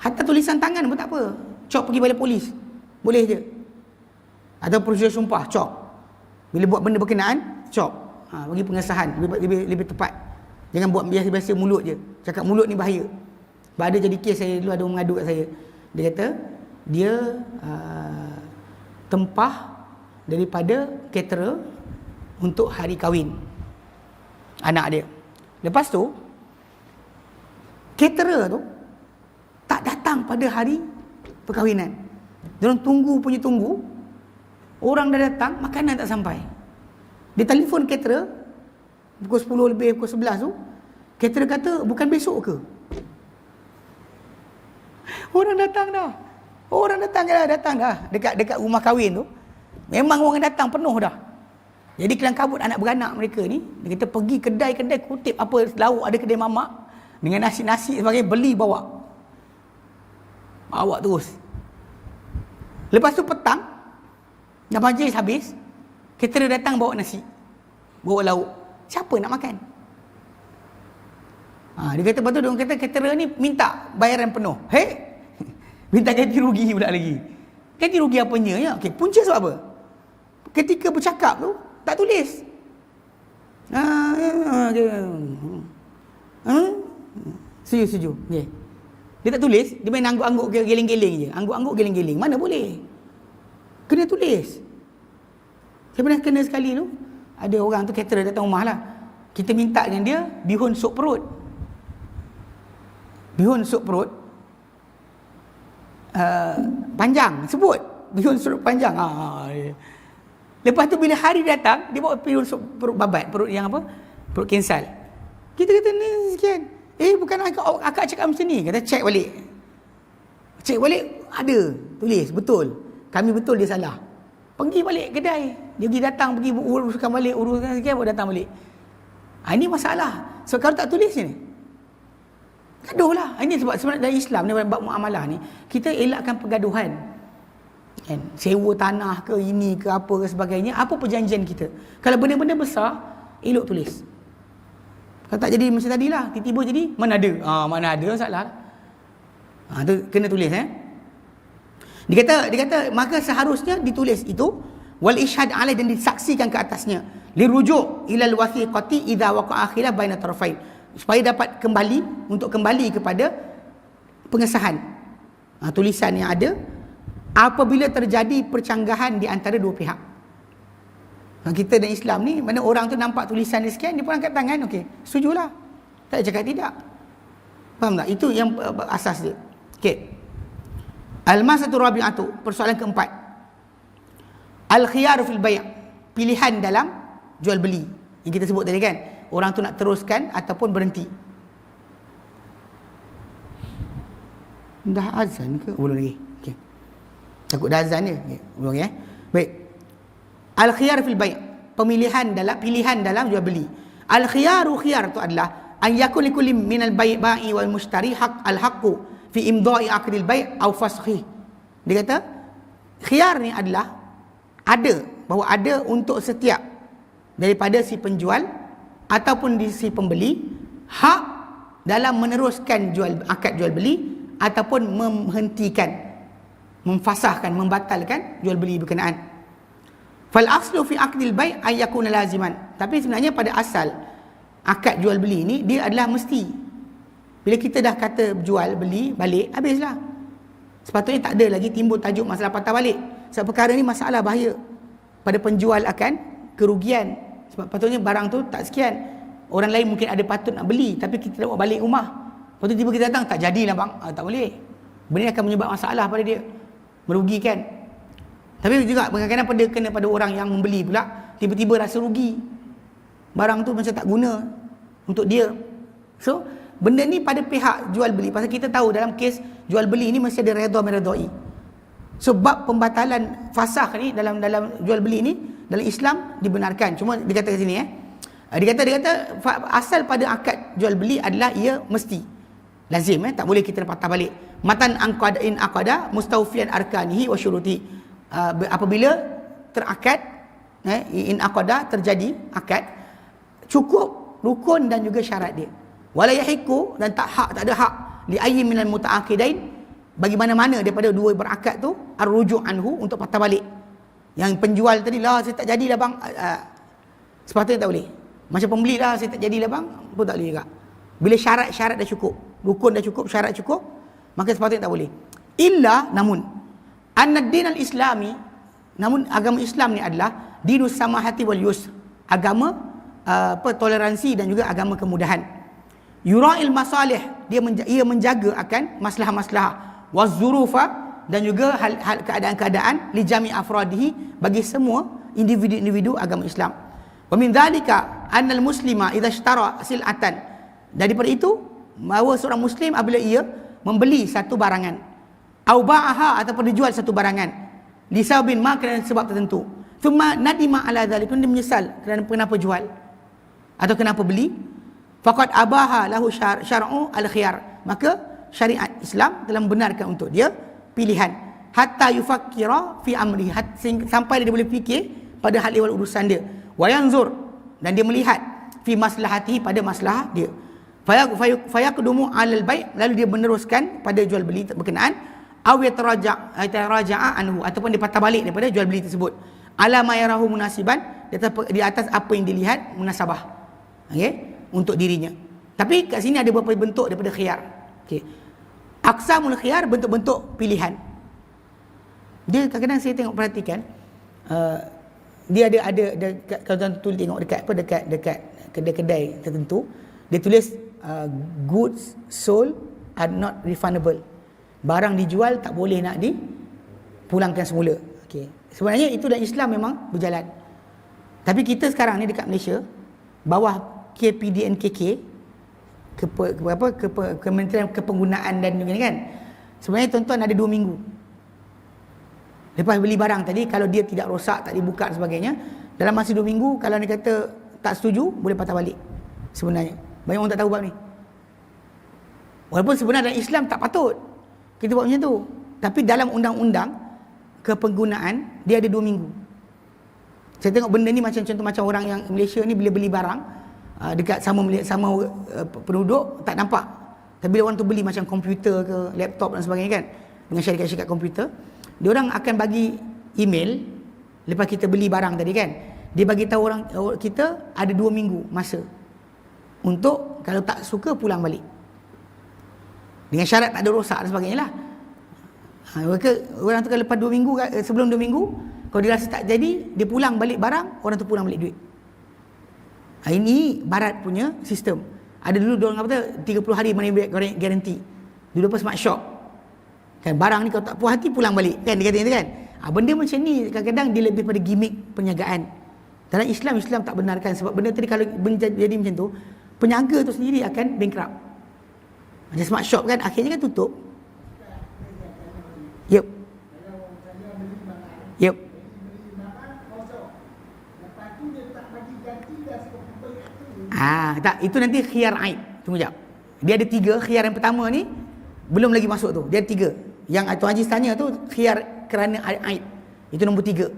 Hatta tulisan tangan pun tak apa. Cop pergi balai polis, boleh je. Atau perjual sumpah, cop. Bila buat benda berkenaan, cop. Bagi pengesahan lebih tepat. Jangan buat biasa-biasa mulut je. Cakap mulut ni bahaya. Ada jadi kes saya dulu, ada orang mengadu kat saya. Dia kata dia tempah daripada caterer untuk hari kahwin anak dia. Lepas tu caterer tu tak datang pada hari perkahwinan. Diorang tunggu, orang dah datang, makanan tak sampai. Dia telefon caterer pukul 10 lebih, pukul 11 tu. Caterer kata bukan besok ke? Orang datang dah. Datang dah. Dekat rumah kahwin tu memang orang datang penuh dah. Jadi kelang kabut anak beranak mereka ni, dia kata pergi kedai-kedai kutip apa lauk, ada kedai mamak dengan nasi-nasi sebagainya, beli bawa terus. Lepas tu petang dah majlis habis, caterer datang bawa nasi, bawa lauk. Siapa nak makan? Dia kata, lepas tu dia kata caterer ni minta bayaran penuh. Minta ganti rugi pula lagi. Ganti rugi apanya ya? Okay, punca sebab apa? Ketika bercakap tu tak tulis. Setuju. Okay. Dia tak tulis, dia main angguk-angguk geling-geling je. Angguk-angguk geling-geling. Mana boleh? Kena tulis. Saya pernah kena sekali tu, ada orang tu caterer datang rumah lah. Kita minta dengan dia bihun sup perut. Panjang sebut bihun sup panjang. Lepas tu bila hari datang, dia bawa bihun sup perut babat, perut yang apa? Perut kensal. Kita kata ni sekian. Bukan akak cakap macam ni. Kata cek balik. Cek balik, ada. Tulis, betul. Kami betul, dia salah. Pergi balik kedai. Dia pergi datang, pergi uruskan balik, uruskan sikit, baru datang balik. Ini masalah. So kalau tak tulis ni, gaduh lah. Ini sebab sebenarnya dalam Islam ni, bab muamalah ni, kita elakkan pergaduhan. Kan? Sewa tanah ke, ini ke, apa ke sebagainya. Apa perjanjian kita? Kalau benda-benda besar, elok tulis. Kalau tak jadi macam tadilah, tiba-tiba jadi, mana ada? Mana ada, masalah. Tu kena tulis. Dia kata maka seharusnya ditulis itu, wal ishhad alaih, dan disaksikan ke atasnya, lirujuk ilal wathiqati idza waqa'a khilaf baina tarafain, supaya dapat untuk kembali kepada pengesahan tulisan yang ada apabila terjadi percanggahan di antara dua pihak. Kita dan Islam ni, mana orang tu nampak tulisan dia sekian, dia pun angkat tangan, okey, setujulah. Tak cakap tidak. Faham tak? Itu yang asas dia. Okey. Al-masatu rabi'atu, persoalan keempat. Al-khiyar fil bay', pilihan dalam jual beli. Yang kita sebut tadi kan, orang tu nak teruskan ataupun berhenti. Dah azan ke? Belum lagi. Okey. Takut dah azan dia. Okay. Belum ya. Baik. Al-khiyar fil bay', pilihan dalam jual beli. Al-khiyaru, khiyar tu adalah an yakun likulli minal ba'i wal mushtari al-haqqu fi imda'i aqdil bai' aw faskhih. Dia kata khiyar ni adalah bahawa ada untuk setiap daripada si penjual ataupun di si pembeli hak dalam meneruskan akad jual beli ataupun menghentikan, memfasahkan, membatalkan jual beli berkenaan. Fal aslu fi aqdil bai' ay yakuna laziman. Tapi sebenarnya pada asal akad jual beli ni dia adalah mesti. Bila kita dah kata jual beli balik, habislah. Sepatutnya tak ada lagi timbul tajuk masalah patah balik. Sebab perkara ni masalah bahaya. Pada penjual akan kerugian. Sebab patutnya barang tu tak sekian. Orang lain mungkin ada patut nak beli, tapi kita nak bawa balik rumah. Lepas tu tiba kita datang, tak jadilah bang. Tak boleh. Benda ni akan menyebabkan masalah pada dia. Merugikan. Tapi juga kadang-kadang kena pada orang yang membeli pula, tiba-tiba rasa rugi. Barang tu macam tak guna untuk dia. So, benda ni pada pihak jual beli. Pasal kita tahu dalam kes jual beli ni mesti ada redha meredai. Sebab pembatalan fasakh ni dalam jual beli ni dalam Islam dibenarkan. Cuma dia kata kat sini dia kata asal pada akad jual beli adalah ia mesti lazim, tak boleh kita patah balik. Matan aqada in aqada mustawfiyan arkanihi wa syuruti. Apabila terakad in aqada, terjadi akad, cukup rukun dan juga syarat dia. Wala yahiqu, dan tak ada hak li ayyi minal mutaaqidain, bagi mana-mana daripada dua berakad tu ar-ruju' anhu, untuk patah balik. Yang penjual tadi lah, saya tak jadilah bang, sepatutnya tak boleh. Macam pembeli lah, saya tak jadilah bang, pun tak boleh juga. Bila syarat-syarat dah cukup, rukun dah cukup, syarat cukup, maka sepatutnya tak boleh. Namun an-din al-islami, namun agama Islam ni adalah dinus samahati wal yusr, agama toleransi dan juga agama kemudahan. Yura'il masalih, ia menjaga akan masalah-masalah, wazurufa, dan juga hal keadaan-keadaan li jami' afradihi, bagi semua individu-individu agama Islam. Wa min dzalika annal muslima idza ishtara sil'atan, daripada itu bahawa seorang muslim apabila ia membeli satu barangan, au ba'aha, ataupun dijual satu barangan, li sababin ma, kerana sebab tertentu, thumma nadima ala dzalik, dia menyesal kerana kenapa jual atau kenapa beli, faqad abaha lahu syar'u al-khiyar, maka syariat Islam telah membenarkan untuk dia pilihan, hatta yufakkira fi amri, sampai dia boleh fikir pada hal ehwal urusan dia, wa yanzur, dan dia melihat fi maslahatihi, pada masalah dia, fayaqdumu alal bai', lalu dia meneruskan pada jual beli berkenaan, aw yataraja'a anhu, ataupun dia patah balik daripada jual beli tersebut, ala ma yarahu munasiban, di atas apa yang dilihat munasabah, okey, untuk dirinya. Tapi kat sini ada beberapa bentuk daripada khiyar. Okey. Aqsamul khiyar, bentuk-bentuk pilihan. Dia kadang-kadang saya tengok, perhatikan, dia ada kalau tuan tengok dekat kedai-kedai tertentu, dia tulis goods sold are not refundable. Barang dijual tak boleh nak dipulangkan semula. Okey. Sebenarnya itu dalam Islam memang berjalan. Tapi kita sekarang ni dekat Malaysia, bawah KPDNKK, Kementerian Kepenggunaan dan ni kan. Sebenarnya tuan-tuan ada 2 minggu. Lepas beli barang tadi, kalau dia tidak rosak, tak dibuka dan sebagainya, dalam masa 2 minggu, kalau dia kata tak setuju, boleh patah balik. Sebenarnya. Banyak orang tak tahu bab ni. Walaupun sebenarnya dalam Islam tak patut kita buat macam tu. Tapi dalam undang-undang kepenggunaan, dia ada 2 minggu. Saya tengok benda ni macam contoh macam orang yang Malaysia ni bila beli barang dekat sama penduduk tak nampak. Tapi bila orang tu beli macam komputer ke laptop dan sebagainya kan, dengan syarikat-syarikat komputer, dia orang akan bagi email lepas kita beli barang tadi kan. Dia bagi tahu orang kita ada 2 minggu masa untuk kalau tak suka pulang balik. Dengan syarat tak ada rosak dan sebagainya lah. Orang tu kalau lepas 2 minggu, sebelum 2 minggu, kalau dia rasa tak jadi, dia pulang balik barang, orang tu pulang balik duit. Ini barat punya sistem. Ada dulu diorang kata 30 hari money back guarantee. Dulu apa smart shop. Kan barang ni kalau tak puas hati pulang balik. Kan dia kata itu kan. Benda macam ni kadang-kadang dia lebih pada gimmick perniagaan. Dalam Islam tak benarkan sebab benda tadi kalau jadi macam tu, peniaga tu sendiri akan bankrupt. Macam smart shop kan akhirnya kan tutup. Yep. Tak, itu nanti khiyar aib. Tunggu jap. Dia ada 3, khiyar yang pertama ni belum lagi masuk tu. Dia ada 3. Yang Tuan Haji tanya tu khiyar kerana aib. Itu nombor 3.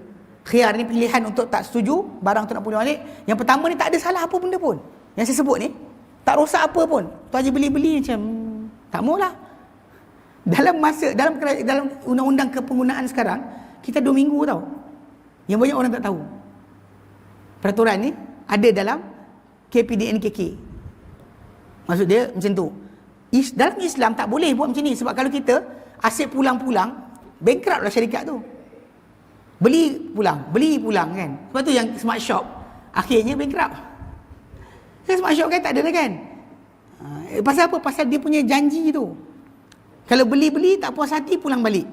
Khiyar ni pilihan untuk tak setuju barang tu nak pulang balik. Yang pertama ni tak ada salah apa benda pun. Yang saya sebut ni tak rosak apa pun. Tuan Haji beli-beli macam tak maulah. Dalam undang-undang kepenggunaan sekarang, kita 2 minggu tau. Yang banyak orang tak tahu. Peraturan ni ada dalam KPDNKK. Maksud dia macam tu. Dalam Islam tak boleh buat macam ni. Sebab kalau kita asyik pulang-pulang, bankrupt lah syarikat tu. Beli pulang kan. Sebab tu yang smart shop akhirnya bankrupt. Smart shop kan tak ada dah kan. Pasal apa? Pasal dia punya janji tu. Kalau beli tak puas hati pulang balik.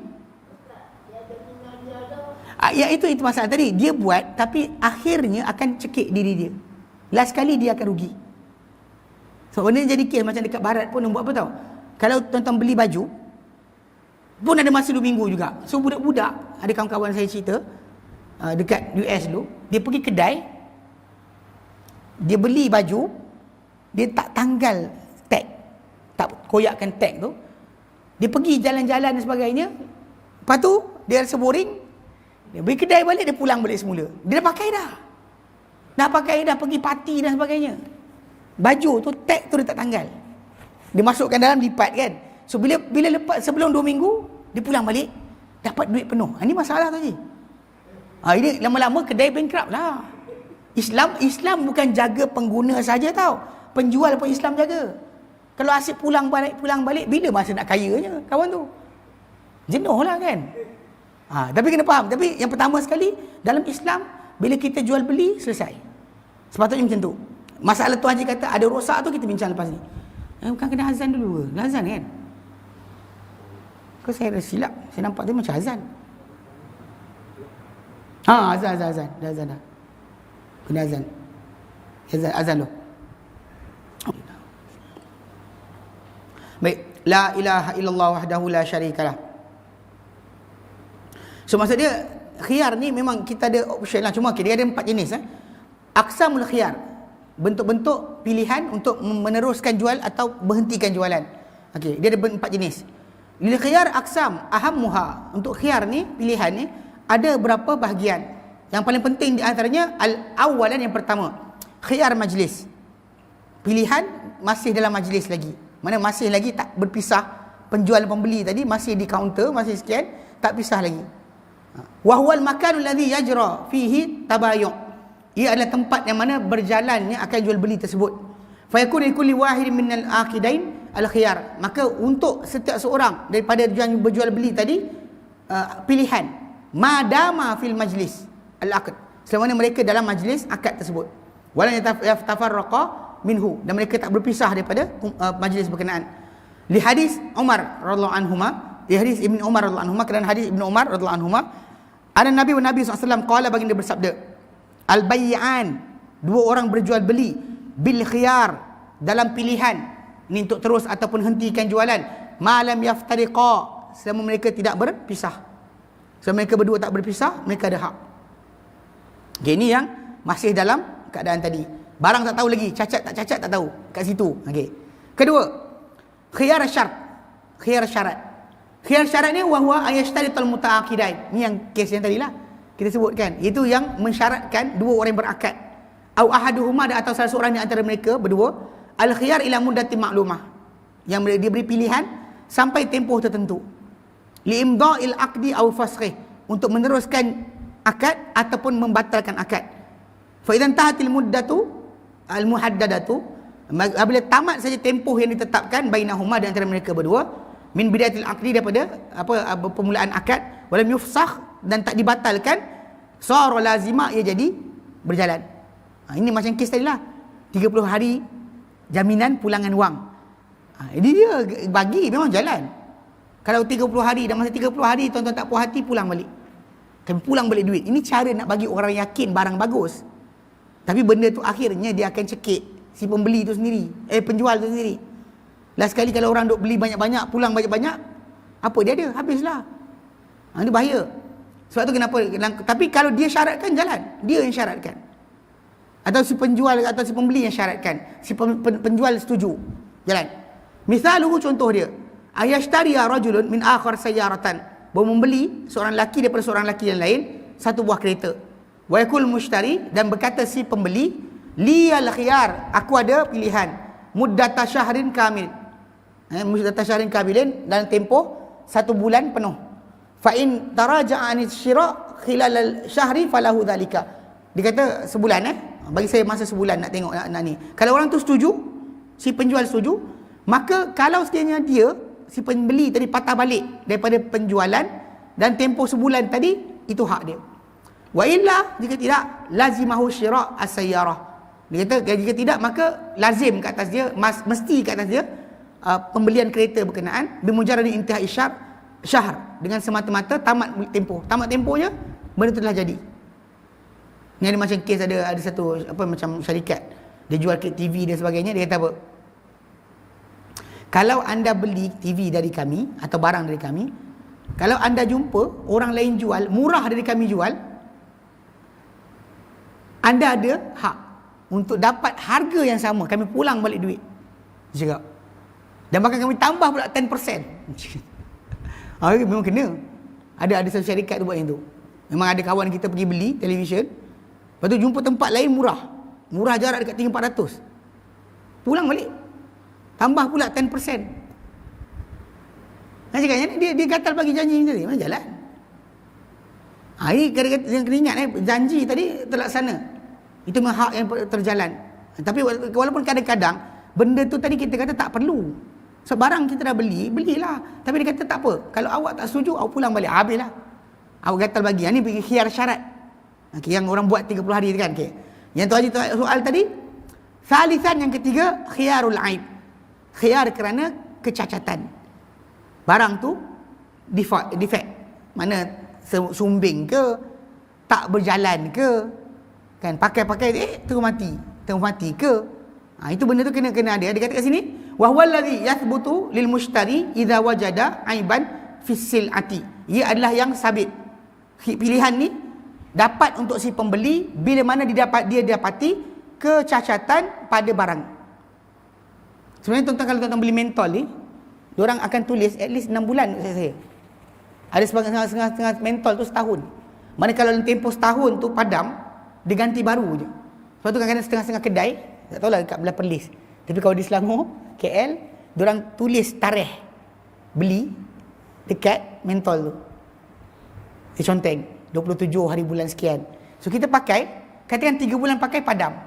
Ya itu masalah tadi. Dia buat tapi akhirnya akan cekik diri dia. Last kali dia akan rugi. Sebab benda ni jadi kes macam dekat barat pun buat apa tau. Kalau tuan-tuan beli baju pun ada masa 2 minggu juga. So budak-budak, ada kawan-kawan saya cerita dekat US dulu, dia pergi kedai, dia beli baju, dia tak tanggal tag, tak koyakkan tag tu. Dia pergi jalan-jalan dan sebagainya. Lepas tu dia rasa boring, dia beli kedai balik, dia pulang balik semula. Dia dah pakai dah pergi parti dan sebagainya. Baju tu tag tu dia tak tanggal. Dia masukkan dalam lipat kan. So bila lepas sebelum 2 minggu dia pulang balik dapat duit penuh. Ini masalah tu je. Ini lama-lama kedai bankrupt lah. Islam bukan jaga pengguna saja tau. Penjual pun Islam jaga. Kalau asyik pulang balik bila masa nak kayanya kawan tu. Jenuh lah kan. Tapi kena faham. Tapi yang pertama sekali dalam Islam bila kita jual beli selesai. Sepatutnya macam tu. Masalah Tuan Haji kata ada rosak tu kita bincang lepas ni. Bukan kena azan dulu ke? Azan kan? Kau saya rasa silap. Saya nampak tu macam azan. Azan. Dah azan dah. Kena azan. Azan tu. Baik. La ilaha illallah wahdahu la syarikalah. So maksud dia khiyar ni memang kita ada option lah. Cuma dia ada 4 jenis. Aqsamul khiyar. Bentuk-bentuk pilihan untuk meneruskan jual atau berhentikan jualan. Okey, dia ada 4 jenis. Lil khiyar aqsam ahammuha. Untuk khiyar ni, pilihan ni ada berapa bahagian. Yang paling penting di antaranya awalan yang pertama, khiyar majlis. Pilihan masih dalam majlis lagi. Mana masih lagi tak berpisah, penjual dan pembeli tadi masih di kaunter, masih sekian, tak pisah lagi. Wa huwal makanul ladzi yajra fihi tabayu'. Ia adalah tempat yang mana berjalannya akan jual beli tersebut. Fa yakun likulli wahidin minal aqidain al-khiyar. Maka untuk setiap seorang daripada yang berjual beli tadi pilihan madama fil majlis al-aqd. Selama mana mereka dalam majlis akad tersebut. Wala yatafarraqa minhu, dan mereka tak berpisah daripada majlis berkenaan. Li hadis Umar radhiyallahu anhuma, di hadis Ibnu Umar radhiyallahu anhuma, kerana hadis Ibnu Umar radhiyallahu anhuma, ada Nabi SAW qala, baginda bersabda, al-bay'an, 2 orang berjual beli, bil khiyar, dalam pilihan, Ini untuk terus ataupun hentikan jualan. Malam yaftariqa, selama mereka tidak berpisah. Selama mereka berdua tak berpisah, mereka ada hak. Okay, ini yang masih dalam keadaan tadi. Barang tak tahu lagi, cacat tak tahu. Kat situ. Okay. Kedua, khiyar syarat. Khiyar syarat. Khiyar syarat ni wahwa ayashtaritul mutaaqidain. Ni yang kes yang tadilah kita sebutkan. Itu yang mensyaratkan dua orang yang berakad. Au ahaduhuma, atau salah seorang di antara mereka berdua, al khiyar ila muddati maklumah. Yang diberi pilihan sampai tempoh tertentu. Li imda'il aqdi au faskhih, untuk meneruskan akad ataupun membatalkan akad. Fa idzan tahatil muddatu al muhaddadatu, apabila tamat saja tempoh yang ditetapkan bainahuma, di antara mereka berdua, min bidayatil aqdi, daripada permulaan akad, walam yufsakh, dan tak dibatalkan, sara lazima, ia jadi berjalan. Ini macam kes tadi lah, 30 hari jaminan pulangan wang. Jadi dia bagi memang jalan. Kalau 30 hari, dan masa 30 hari tuan-tuan tak puas hati, pulang balik. Kami pulang balik duit. Ini cara nak bagi orang yakin barang bagus. Tapi benda tu akhirnya dia akan cekik si pembeli tu sendiri, penjual tu sendiri. Last sekali kalau orang duk beli banyak-banyak, pulang banyak-banyak, apa dia ada? Habislah. Ini bahaya. Sebab tu kenapa, tapi kalau dia syaratkan, jalan. Dia yang syaratkan. Atau si penjual atau si pembeli yang syaratkan. Si penjual setuju, jalan. Misaluhu, contoh dia, ayashtariya rajulun min akhar sayyaratan, bahawa membeli seorang lelaki daripada seorang lelaki yang lain satu buah kereta. Wa yakul mushtari, dan berkata si pembeli, liyal khiyar, aku ada pilihan, muddata syahrin kamil, muddata syahrin kamilin, dalam tempoh 1 bulan penuh. Fa in taraja'a an syira' khilal syahri falahu dhalika. Dia kata sebulan, bagi saya masa sebulan nak tengok nak ni. Kalau orang tu setuju, si penjual setuju, maka kalau sekiranya dia, si pembeli tadi patah balik daripada penjualan dan tempoh sebulan tadi, itu hak dia. Wa illa, jika tidak, lazimahu syira' as-sayyarah. Dia kata jika tidak, maka lazim ke atas dia, mesti ke atas dia pembelian kereta berkenaan bimujarrad intihai syahr, dengan semata-mata tamat tempoh. Tamat tempohnya, benda tu telah jadi. Ni ada macam kes, ada satu macam syarikat, dia jual TV dan sebagainya. Dia kata apa? Kalau anda beli TV dari kami atau barang dari kami, kalau anda jumpa orang lain jual murah dari kami jual, anda ada hak untuk dapat harga yang sama, kami pulang balik duit. Dia cakap. Dan bahkan kami tambah pula 10%. Memang kena. Ada satu syarikat tu buat yang tu. Memang ada kawan kita pergi beli televisyen, lepas tu jumpa tempat lain murah. Murah jarak dekat 300-400. Pulang balik. Tambah pula 10%. Nah, cakapnya dia gatal bagi janji tadi. Mana jalan? Ini kata-kata yang kena ingat, janji tadi terlaksana. Itu memang hak yang terjalan. Tapi walaupun kadang-kadang benda tu tadi kita kata tak perlu. Sebarang kita dah beli, belilah. Tapi dia kata tak apa. Kalau awak tak setuju, awak pulang balik. Habislah. Awak gatal bagi. Ini pergi khiyar syarat. Okay, yang orang buat 30 hari tu kan. Okay. Yang tu haji soal tadi. Salisan, yang ketiga, khiyarul aib. Khiyar kerana kecacatan. Barang tu defect. Mana sumbing ke, tak berjalan ke, kan pakai terus mati ke. Itu benda tu kena ada. Dia kata kat sini, wa huwal ladzi yathbutu lil mushtari idza wajada aiban fis silati. Ia adalah yang sabit. Pilihan ni dapat untuk si pembeli bila mana dia dapati kecacatan pada barang. Sebenarnya tuan-tuan, kalau tuan-tuan beli mentol ni, diorang akan tulis at least 6 bulan untuk saya. Ada setengah mentol tu setahun. Mana kalau dalam tempoh setahun tu padam, dia ganti baru je. Sebab tu kadang-kadang setengah-setengah kedai, tak tahulah kat belah Perlis, tapi kalau di Selangor, KL, diorang tulis tarikh beli dekat mentol tu. Dia conteng 27 hari bulan sekian. So kita pakai, katakan 3 bulan pakai padam.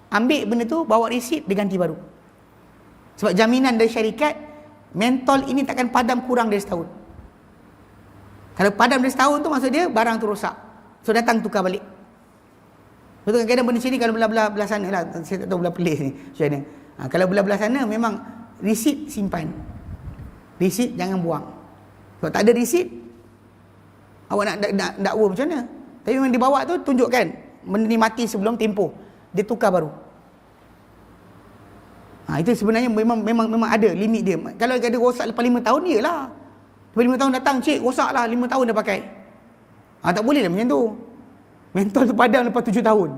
Ambil benda tu, bawa resit, dia ganti baru. Sebab jaminan dari syarikat, mentol ini takkan padam kurang dari setahun. Kalau padam dari setahun tu, maksud dia barang tu rosak. So datang tukar balik. Betul, kadang-kadang benda sini kalau belah sana lah, saya tak tahu belah Perlis ni macam mana. Kalau belah sana memang resit simpan. Resit jangan buang. Kalau tak ada resit, awak nak dakwa macam mana? Tapi memang dibawa tu tunjukkan benda ni mati sebelum tempoh, dia tukar baru. Itu sebenarnya memang ada limit dia. Kalau ada rosak lepas 5 tahun, iyalah. Lepas 5 tahun datang, cik rosaklah 5 tahun dah pakai. Tak boleh lah macam tu. Mentol tu padam lepas 7 tahun.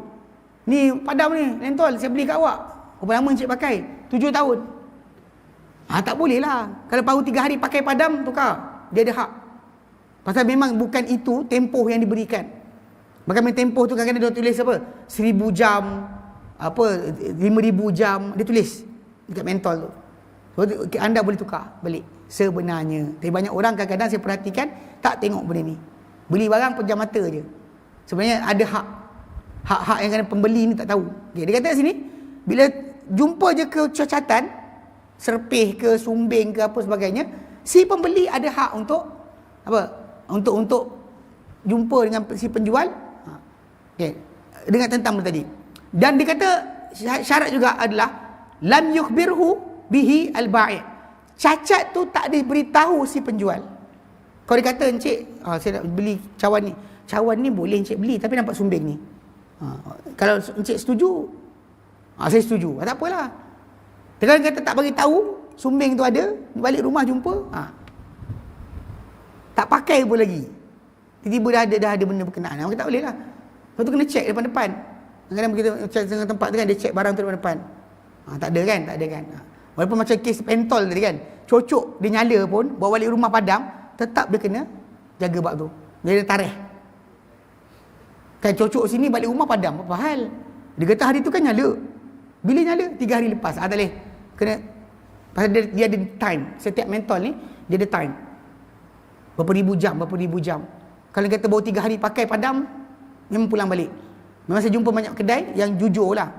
Ni padam ni, mentol saya beli kat awak. Berapa lama cik pakai? 7 tahun. Tak boleh lah. Kalau baru 3 hari pakai padam, tukar. Dia ada hak. Pasal memang bukan itu tempoh yang diberikan. Bahkan tempoh tu kadang-kadang dia tulis apa? 1000 jam, 5000 jam, dia tulis dekat mentol tu. So, anda boleh tukar balik sebenarnya. Tapi banyak orang kadang-kadang saya perhatikan tak tengok benda ni. Beli barang pejam mata je. Sebenarnya ada hak yang kadang pembeli ni tak tahu. Okay, dia kata kat sini, bila jumpa je kecacatan, serpih ke, sumbing ke apa sebagainya, si pembeli ada hak untuk apa? Untuk jumpa dengan si penjual. Okay, dengan tentang benda tadi. Dan dia kata syarat juga adalah lam yukhbirhu bihi al-bai'. Cacat tu tak diberitahu si penjual. Kalau dia kata, encik, saya nak beli cawan ni. Cawan ni boleh encik beli tapi nampak sumbing ni. Kalau encik setuju, saya setuju. Tak apalah. Kalau dia kata tak bagi tahu sumbing tu ada, balik rumah jumpa, tak pakai pun lagi. Tiba-tiba dah ada benda berkenaan. Maka tak boleh lah. Lepas tu kena check depan-depan. Kadang-kadang begitu check dengan tempat tu kan, dia check barang tu depan-depan. Tak ada kan? Walaupun macam kes pentol tadi kan, cocok dia nyala pun, bawa balik rumah padam, tetap dia kena jaga bab tu. Dia ada tarikh. Kan cocok sini balik rumah padam, apa hal? Dia kata hari tu kan nyala. Bila nyala? 3 hari lepas. Tak boleh. Kena, pasal dia ada time. Setiap mentol ni, dia ada time. Berapa ribu jam. Kalau kata baru 3 hari pakai padam, memang pulang balik. Memang saya jumpa banyak kedai yang jujur lah.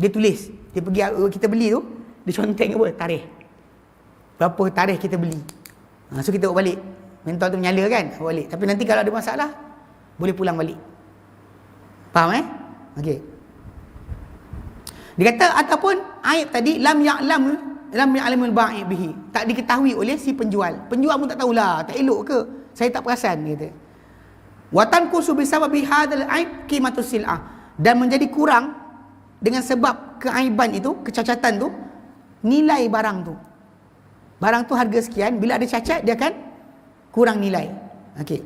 Dia tulis. Dia pergi, kita beli tu, dia conteng apa? Tarikh. Berapa tarikh kita beli. So kita bawa balik. Mentol tu menyala kan? Bawa balik. Tapi nanti kalau ada masalah, boleh pulang balik. Faham Okey. Dia kata ataupun aib tadi lam ya'lamul bai' bihi. Tak diketahui oleh si penjual. Penjual pun tak tahulah, tak elok ke? Saya tak perasan, dia kata. Wa tanqusu bi sababi hadzal aib qimatus sil'ah. Dan menjadi kurang dengan sebab keaiban itu, kecacatan tu, nilai barang tu. Barang tu harga sekian, bila ada cacat dia akan kurang nilai. Okey.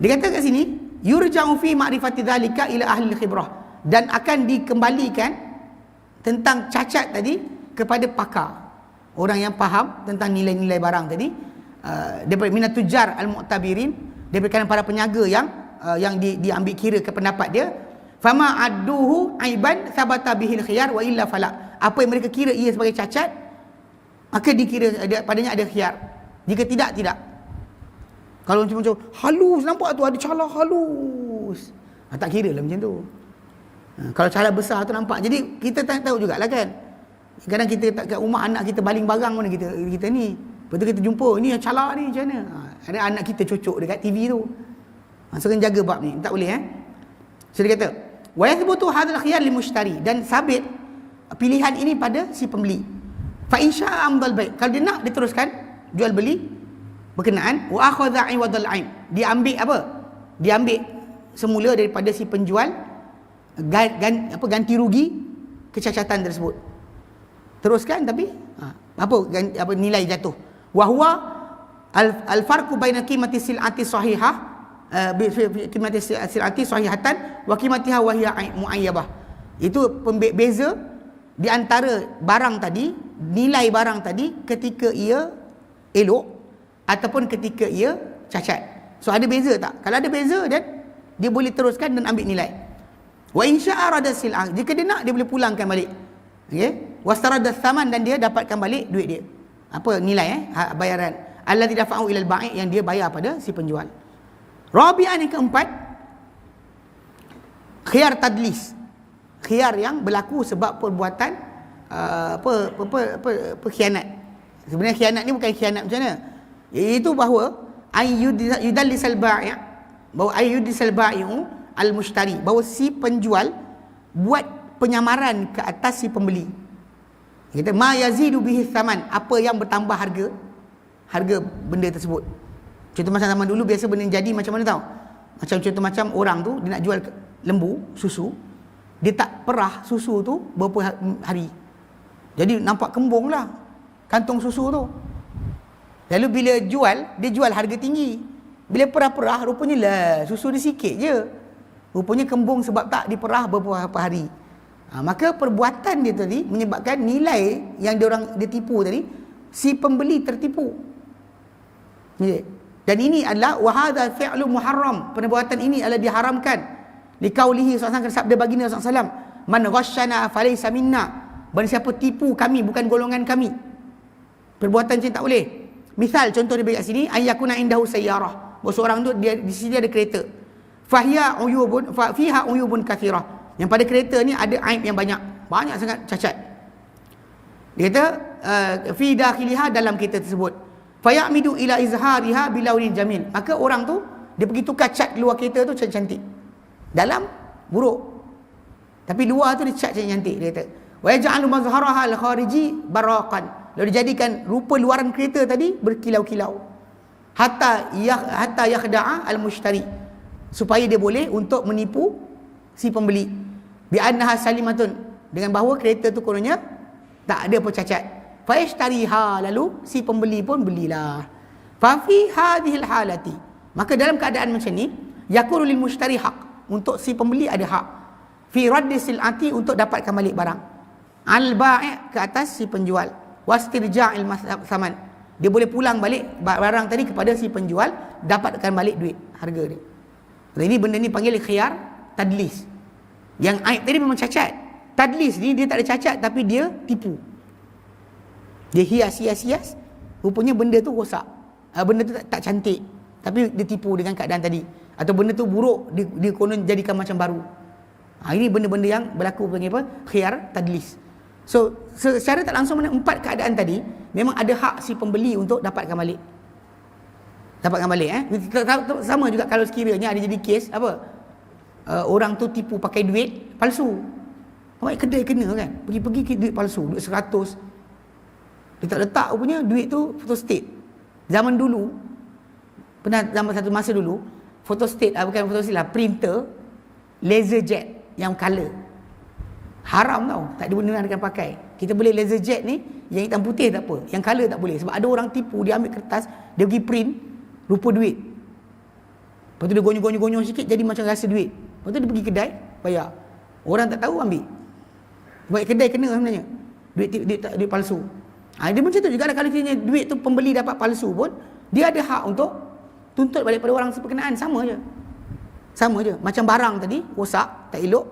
Dia kata kat sini, yurja'u fi ma'rifati dzalika ila ahli khibrah, dan akan dikembalikan tentang cacat tadi kepada pakar, orang yang faham tentang nilai-nilai barang tadi, daripada minat tujar al-mu'tabirin, daripada para penyaga yang diambil kira ke pendapat dia. Fama adduhu aiban sabata bihil khiyar wa illa fala. Apa yang mereka kira ia sebagai cacat, maka dikira padanya ada khiyar. Jika tidak. Kalau macam halus, nampak tu ada calar halus, tak kira lah macam tu. Kalau calar besar tu nampak. Jadi kita tak tahu jugalah kan. Kadang kita kat rumah anak kita baling barang mana kita ni. Lepas tu kita jumpa, ni calar ni macam mana. Ada anak kita cocok dekat TV tu. So kena jaga bab ni. Tak boleh So dia kata, wa yathbutu hadzal khiyar lil mushtari, dan sabit pilihan ini pada si pembeli. Fa in syaa amdal bai', kalau dia nak dia teruskan jual beli berkenaan. Wa akhadha 'iwadal 'aib, dia ambil apa? Dia ambil semula daripada si penjual ganti rugi kecacatan tersebut. Teruskan tapi apa nilai jatuh. Wa huwa al-farqu baina qimati sil'ati sahihah qimati sil'ati sahihatan wa qimatiha wa hiya muayyabah. Itu beza di antara barang tadi, nilai barang tadi ketika ia elok ataupun ketika ia cacat. So ada beza tak? Kalau ada beza, dan dia boleh teruskan dan ambil nilai. Wa in syaa rada sil'ah, jika dia nak dia boleh pulangkan balik. Okey, wastarada thaman, dan dia dapatkan balik duit dia. Apa nilai bayaran allazi dafa'u ilal bai', yang dia bayar pada si penjual. Rabi'an, yang keempat, khiyar tadlis. Khiyar yang berlaku sebab perbuatan khianat. Sebenarnya khianat ni bukan khianat macam mana? Iaitu bahawa yudallisal bai', bahawa yudallisal bai'u al-mushtari, bahawa si penjual buat penyamaran ke atas si pembeli. Kita ma yazidu bihi thaman, apa yang bertambah harga benda tersebut. Contoh macam zaman dulu biasa benda jadi macam mana tahu? Macam orang tu dia nak jual lembu, susu, dia tak perah susu tu berapa hari. Jadi nampak kembung lah kantong susu tu. Lalu bila jual, dia jual harga tinggi. Bila perah-perah, rupanya lah susu dia sikit je. Rupanya kembung sebab tak diperah beberapa hari. Maka perbuatan dia tadi menyebabkan nilai yang dia tipu tadi, si pembeli tertipu. Dan ini adalah wahada fi'lu muharram. Perbuatan ini adalah diharamkan. Liqaulihi sallallahu alaihi wasallam, sabda baginda sallallahu alaihi wasallam, man ghasyana falaysa minna. Barang siapa tipu kami, bukan golongan kami. Perbuatan macam tak boleh. Misal contoh dia bagi kat sini, ayyakuna indahu sayyarah. Seorang tu dia di sini ada kereta. Fiha uyubun kathirah. Yang pada kereta ni ada aib yang banyak sangat cacat. Dia kata fi dakhiliha, dalam kereta tersebut. Fayamidu ila izhariha bilaunin jamil. Maka orang tu dia pergi tukar cat luar kereta tu cantik. Dalam buruk. Tapi luar tu dia cat cantik, dia kata. Wa yaj'alu mazharaha al-khariji baraqan. Lalu dijadikan rupa luaran kereta tadi berkilau-kilau. Hatta yakhda'a al-mushtari. Supaya dia boleh untuk menipu si pembeli. Bi annaha salimatun, dengan bahawa kereta tu kononnya tak ada apa cacat. Fa yashtariha, lalu si pembeli pun belilah. Fa fi hadhil halati, maka dalam keadaan macam ni, yakunu lil mushtari haq, untuk si pembeli ada hak. Fi raddi sil'ati, untuk dapatkan balik barang. Al bai', ke atas si penjual. Wastirja'il saman, dia boleh pulang balik barang tadi kepada si penjual, dapatkan balik duit harga dia. Ini benda ni panggil khiyar tadlis. Yang aib tadi memang cacat. Tadlis ni dia tak ada cacat, tapi dia tipu. Dia hias. Rupanya benda tu rosak. Benda tu tak cantik, tapi dia tipu dengan keadaan tadi. Atau benda tu buruk, dia konon jadikan macam baru. Ini benda-benda yang berlaku panggil apa? Khiyar tadlis. So secara tak langsung, mana empat keadaan tadi memang ada hak si pembeli untuk dapatkan balik. Sama juga kalau sekiranya ada jadi kes apa, orang tu tipu pakai duit palsu. Awak kedai kena kan, pergi duit palsu, duit 100. Dia tak letak rupanya duit tu photostat. Zaman dulu, satu masa dulu, photostat, bukan photostat lah, printer laser jet yang color. Haram tau, tak dibenarkan pakai. Kita boleh laser jet ni, yang hitam putih tak apa, yang color tak boleh. Sebab ada orang tipu, dia ambil kertas, dia pergi print rupa duit. Lepas tu dia gonyol-gonyol sikit, jadi macam rasa duit. Lepas tu dia pergi kedai, bayar. Orang tak tahu, ambil. Buat kedai kena sebenarnya, duit palsu. Dia macam tu juga lah, kalau duit tu pembeli dapat palsu pun, dia ada hak untuk tuntut balik pada orang seperkenaan. Sama je. Macam barang tadi rosak, tak elok,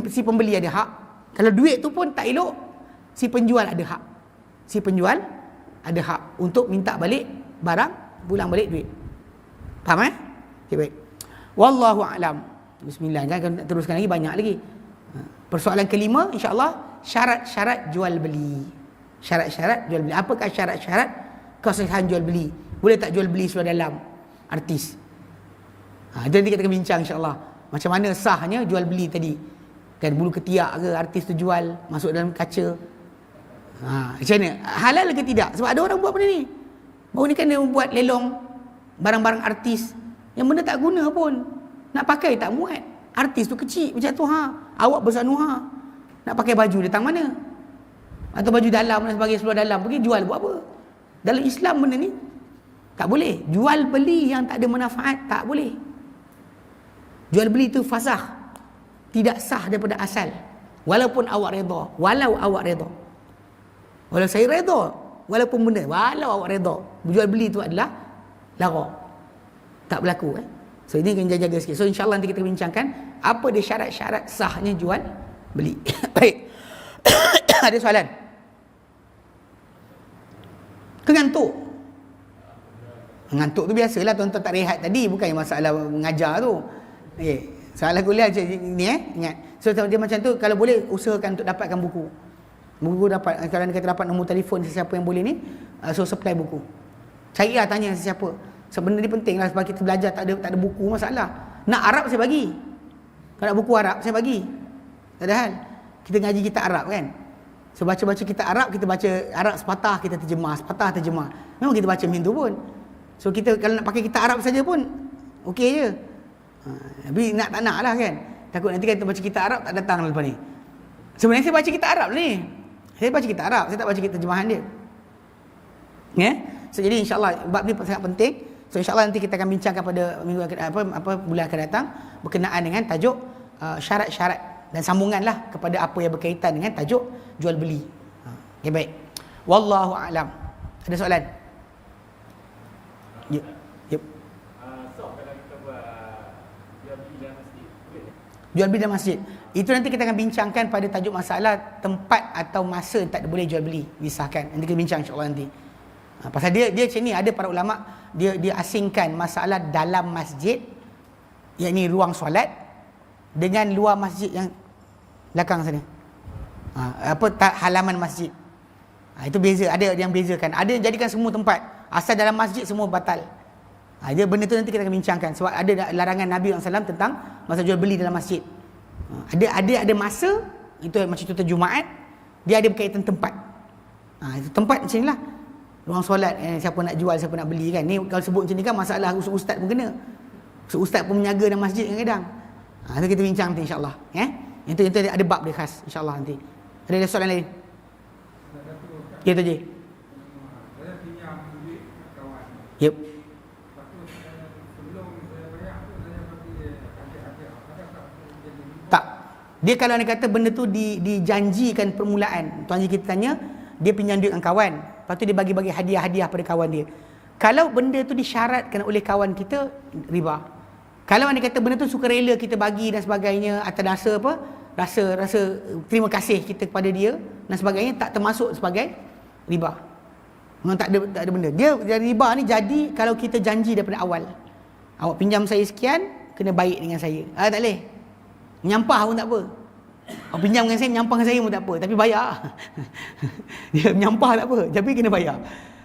si pembeli ada hak. Kalau duit tu pun tak elok, si penjual ada hak. Untuk minta balik barang, pulang balik duit. Faham Okay, baik. Wallahu a'lam. Bismillah, jangan teruskan lagi, banyak lagi. Persoalan kelima, insya-Allah, syarat-syarat jual beli. Syarat-syarat jual beli. Apakah syarat-syarat kesahihan jual beli? Boleh tak jual beli seluar dalam artis? Jadi kita akan bincang insya-Allah. Macam mana sahnya jual beli tadi? Kan bulu ketiak ke artis tu jual masuk dalam kaca? Macam mana? Halal ke tidak? Sebab ada orang buat benda ni. Baru ni kan dia buat lelong barang-barang artis yang benda tak guna pun. Nak pakai tak muat. Artis tu kecil macam tu awak besar nak pakai baju datang mana? Atau baju dalam dan sebagainya, seluar dalam, pergi jual buat apa? Dalam Islam benda ni tak boleh. Jual beli yang tak ada manfaat tak boleh. Jual beli itu fasah, tidak sah daripada asal. Walaupun awak redha, walau saya redha, walaupun benda, walau awak redha, jual beli itu adalah lara, tak berlaku. So ini kena jaga sikit. So insyaAllah nanti kita bincangkan apa dia syarat-syarat sahnya jual beli. Baik. Ada soalan? Ngantuk tu biasalah, tuan-tuan tak rehat tadi, bukan masalah mengajar tu. Soalan kuliah macam ni ingat. So dia macam tu, kalau boleh usahakan untuk dapatkan buku. Buku dapat, kalau kita dapat nombor telefon sesiapa yang boleh ni, so supply buku. Carilah, tanya sesiapa. Sebab benda ni penting lah, sebab kita belajar tak ada buku, masalah. Nak Arab saya bagi. Kalau nak buku Arab saya bagi. Tak ada hal. Kita ngaji kitab Arab kan. So baca-baca kitab Arab, kita baca Arab sepatah, kita terjemah, sepatah terjemah. Memang kita baca macam tu pun. So kita kalau nak pakai kitab Arab saja pun okey je. Tapi tak nak lah kan. Takut nanti kita baca kitab Arab tak datang lepas ni. Sebenarnya saya baca kitab Arab ni. Saya baca kitab Arab, saya tak baca kitab terjemahan dia. Ya? So, jadi insya-Allah bab ni sangat penting. So insya-Allah nanti kita akan bincangkan pada minggu bulan akan datang berkenaan dengan tajuk syarat-syarat dan sambunganlah kepada apa yang berkaitan dengan tajuk jual beli. Okay, baik. Wallahu a'lam. Ada soalan? Ya. Yep. Kalau kita buat jual beli dalam masjid, boleh? Jual beli dalam masjid. Itu nanti kita akan bincangkan pada tajuk masalah tempat atau masa tak boleh jual beli disahkan. Nanti kita bincang insya-Allah nanti. Pasal dia macam ni, ada para ulama dia asingkan masalah dalam masjid, yakni ruang solat, dengan luar masjid yang belakang sana. Halaman masjid. Itu beza, ada yang bezakan. Ada yang jadikan semua tempat. Asal dalam masjid semua batal. Dia benda tu nanti kita akan bincangkan sebab ada larangan Nabi SAW tentang masa jual beli dalam masjid. Ada masa itu macam contoh Jumaat, dia ada berkaitan tempat. Itu tempat macam inilah. Ruang solat, siapa nak jual, siapa nak beli kan. Ni kalau sebut macam ni kan masalah ustaz pun kena. Ustaz pun menjaga dalam masjid kadang-kadang. Itu kita bincang nanti insya-Allah, Itu ada bab dia khas insya-Allah nanti. Ada soalan lain? Ya tu je. Saya pinjam duit kawan. Yep. Lepas tu sebelum saya bayar tu saya bagi ada tak jadi Tak. Dia kalau dia kata benda tu dijanjikan permulaan. Tuan Haji kita tanya, dia pinjam duit dengan kawan. Lepas tu dia bagi-bagi hadiah-hadiah pada kawan dia. Kalau benda tu disyaratkan oleh kawan kita, riba. Kalau anda kata benda tu sukarela kita bagi dan sebagainya atas dasar apa? Rasa terima kasih kita kepada dia dan sebagainya, tak termasuk sebagai riba. Memang tak ada benda. Dia riba ni jadi kalau kita janji daripada awal. Awak pinjam saya sekian, kena baik dengan saya. Tak boleh. Menyampah pun tak apa. Awak pinjam dengan saya, menyampah dengan saya pun tak apa, tapi bayar. Dia menyampah tak apa, tapi kena bayar.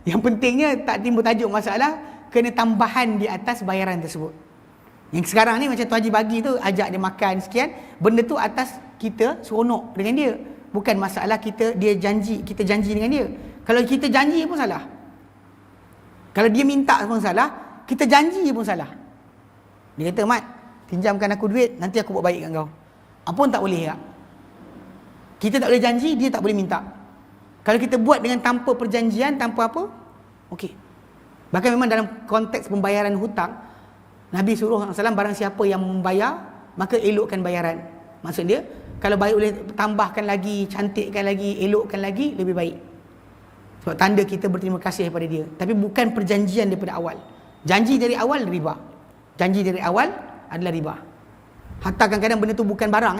Yang pentingnya tak timbul tajuk masalah, kena tambahan di atas bayaran tersebut. Yang sekarang ni macam Tuan Haji bagi tu, ajak dia makan sekian, benda tu atas kita seronok dengan dia. Bukan masalah kita janji dengan dia. Kalau kita janji pun salah. Kalau dia minta pun salah, kita janji pun salah. Dia kata, "Mat, pinjamkan aku duit, nanti aku buat baik kat kau." Apa pun tak boleh tak? Kita tak boleh janji, dia tak boleh minta. Kalau kita buat dengan tanpa perjanjian, tanpa apa? Okey. Bahkan memang dalam konteks pembayaran hutang, Nabi suruh SAW, barang siapa yang membayar, maka elokkan bayaran. Maksud dia, kalau baik boleh tambahkan lagi, cantikkan lagi, elokkan lagi, lebih baik. Sebab tanda kita berterima kasih kepada dia. Tapi bukan perjanjian daripada awal. Janji dari awal riba. Janji dari awal adalah riba. Hatta kadang-kadang benda tu bukan barang.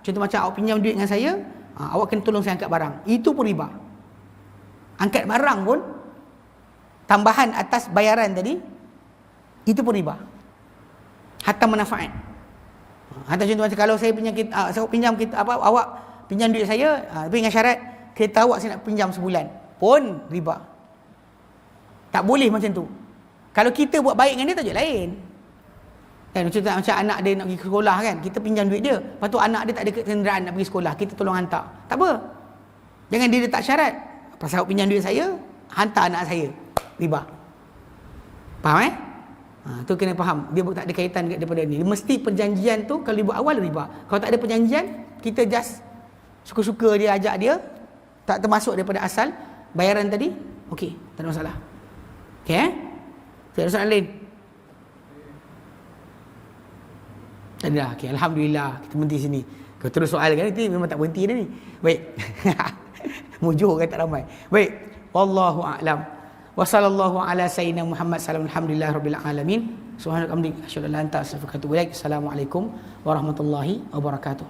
Contoh macam awak pinjam duit dengan saya, awak kena tolong saya angkat barang. Itu pun riba. Angkat barang pun, tambahan atas bayaran tadi, itu pun riba. Hatta manfaat. Hatta contoh macam kalau saya awak pinjam duit saya, tapi dengan syarat kereta awak saya nak pinjam sebulan, pun riba. Tak boleh macam tu. Kalau kita buat baik dengan dia, tajuk lain. Kan macam anak dia nak pergi ke sekolah kan, kita pinjam duit dia, lepas tu anak dia tak ada kenderaan nak pergi sekolah, kita tolong hantar. Tak apa. Jangan dia letak syarat, pasal awak pinjam duit saya, hantar anak saya. Riba. Faham tu kena faham. Dia tak ada kaitan daripada ni. Mesti perjanjian tu kalau dibuat awal riba. Kalau tak ada perjanjian, kita just suka-suka dia ajak dia, tak termasuk daripada asal bayaran tadi, okey, tak ada masalah. Okey Tak ada soalan lain? Tak ada. Okey, alhamdulillah kita berhenti sini. Kalau terus soal kan nanti memang tak berhenti dah ni. Baik. Mujur kan tak ramai. Baik. Wallahu a'lam. Wa sallallahu ala sayyidina Muhammad sallallahu alhamdulillah rabbil alamin. Subhanaka hamdika asyhadu an la ilaha illa anta astaghfiruka wa atubu ilaik. Assalamualaikum warahmatullahi wabarakatuh.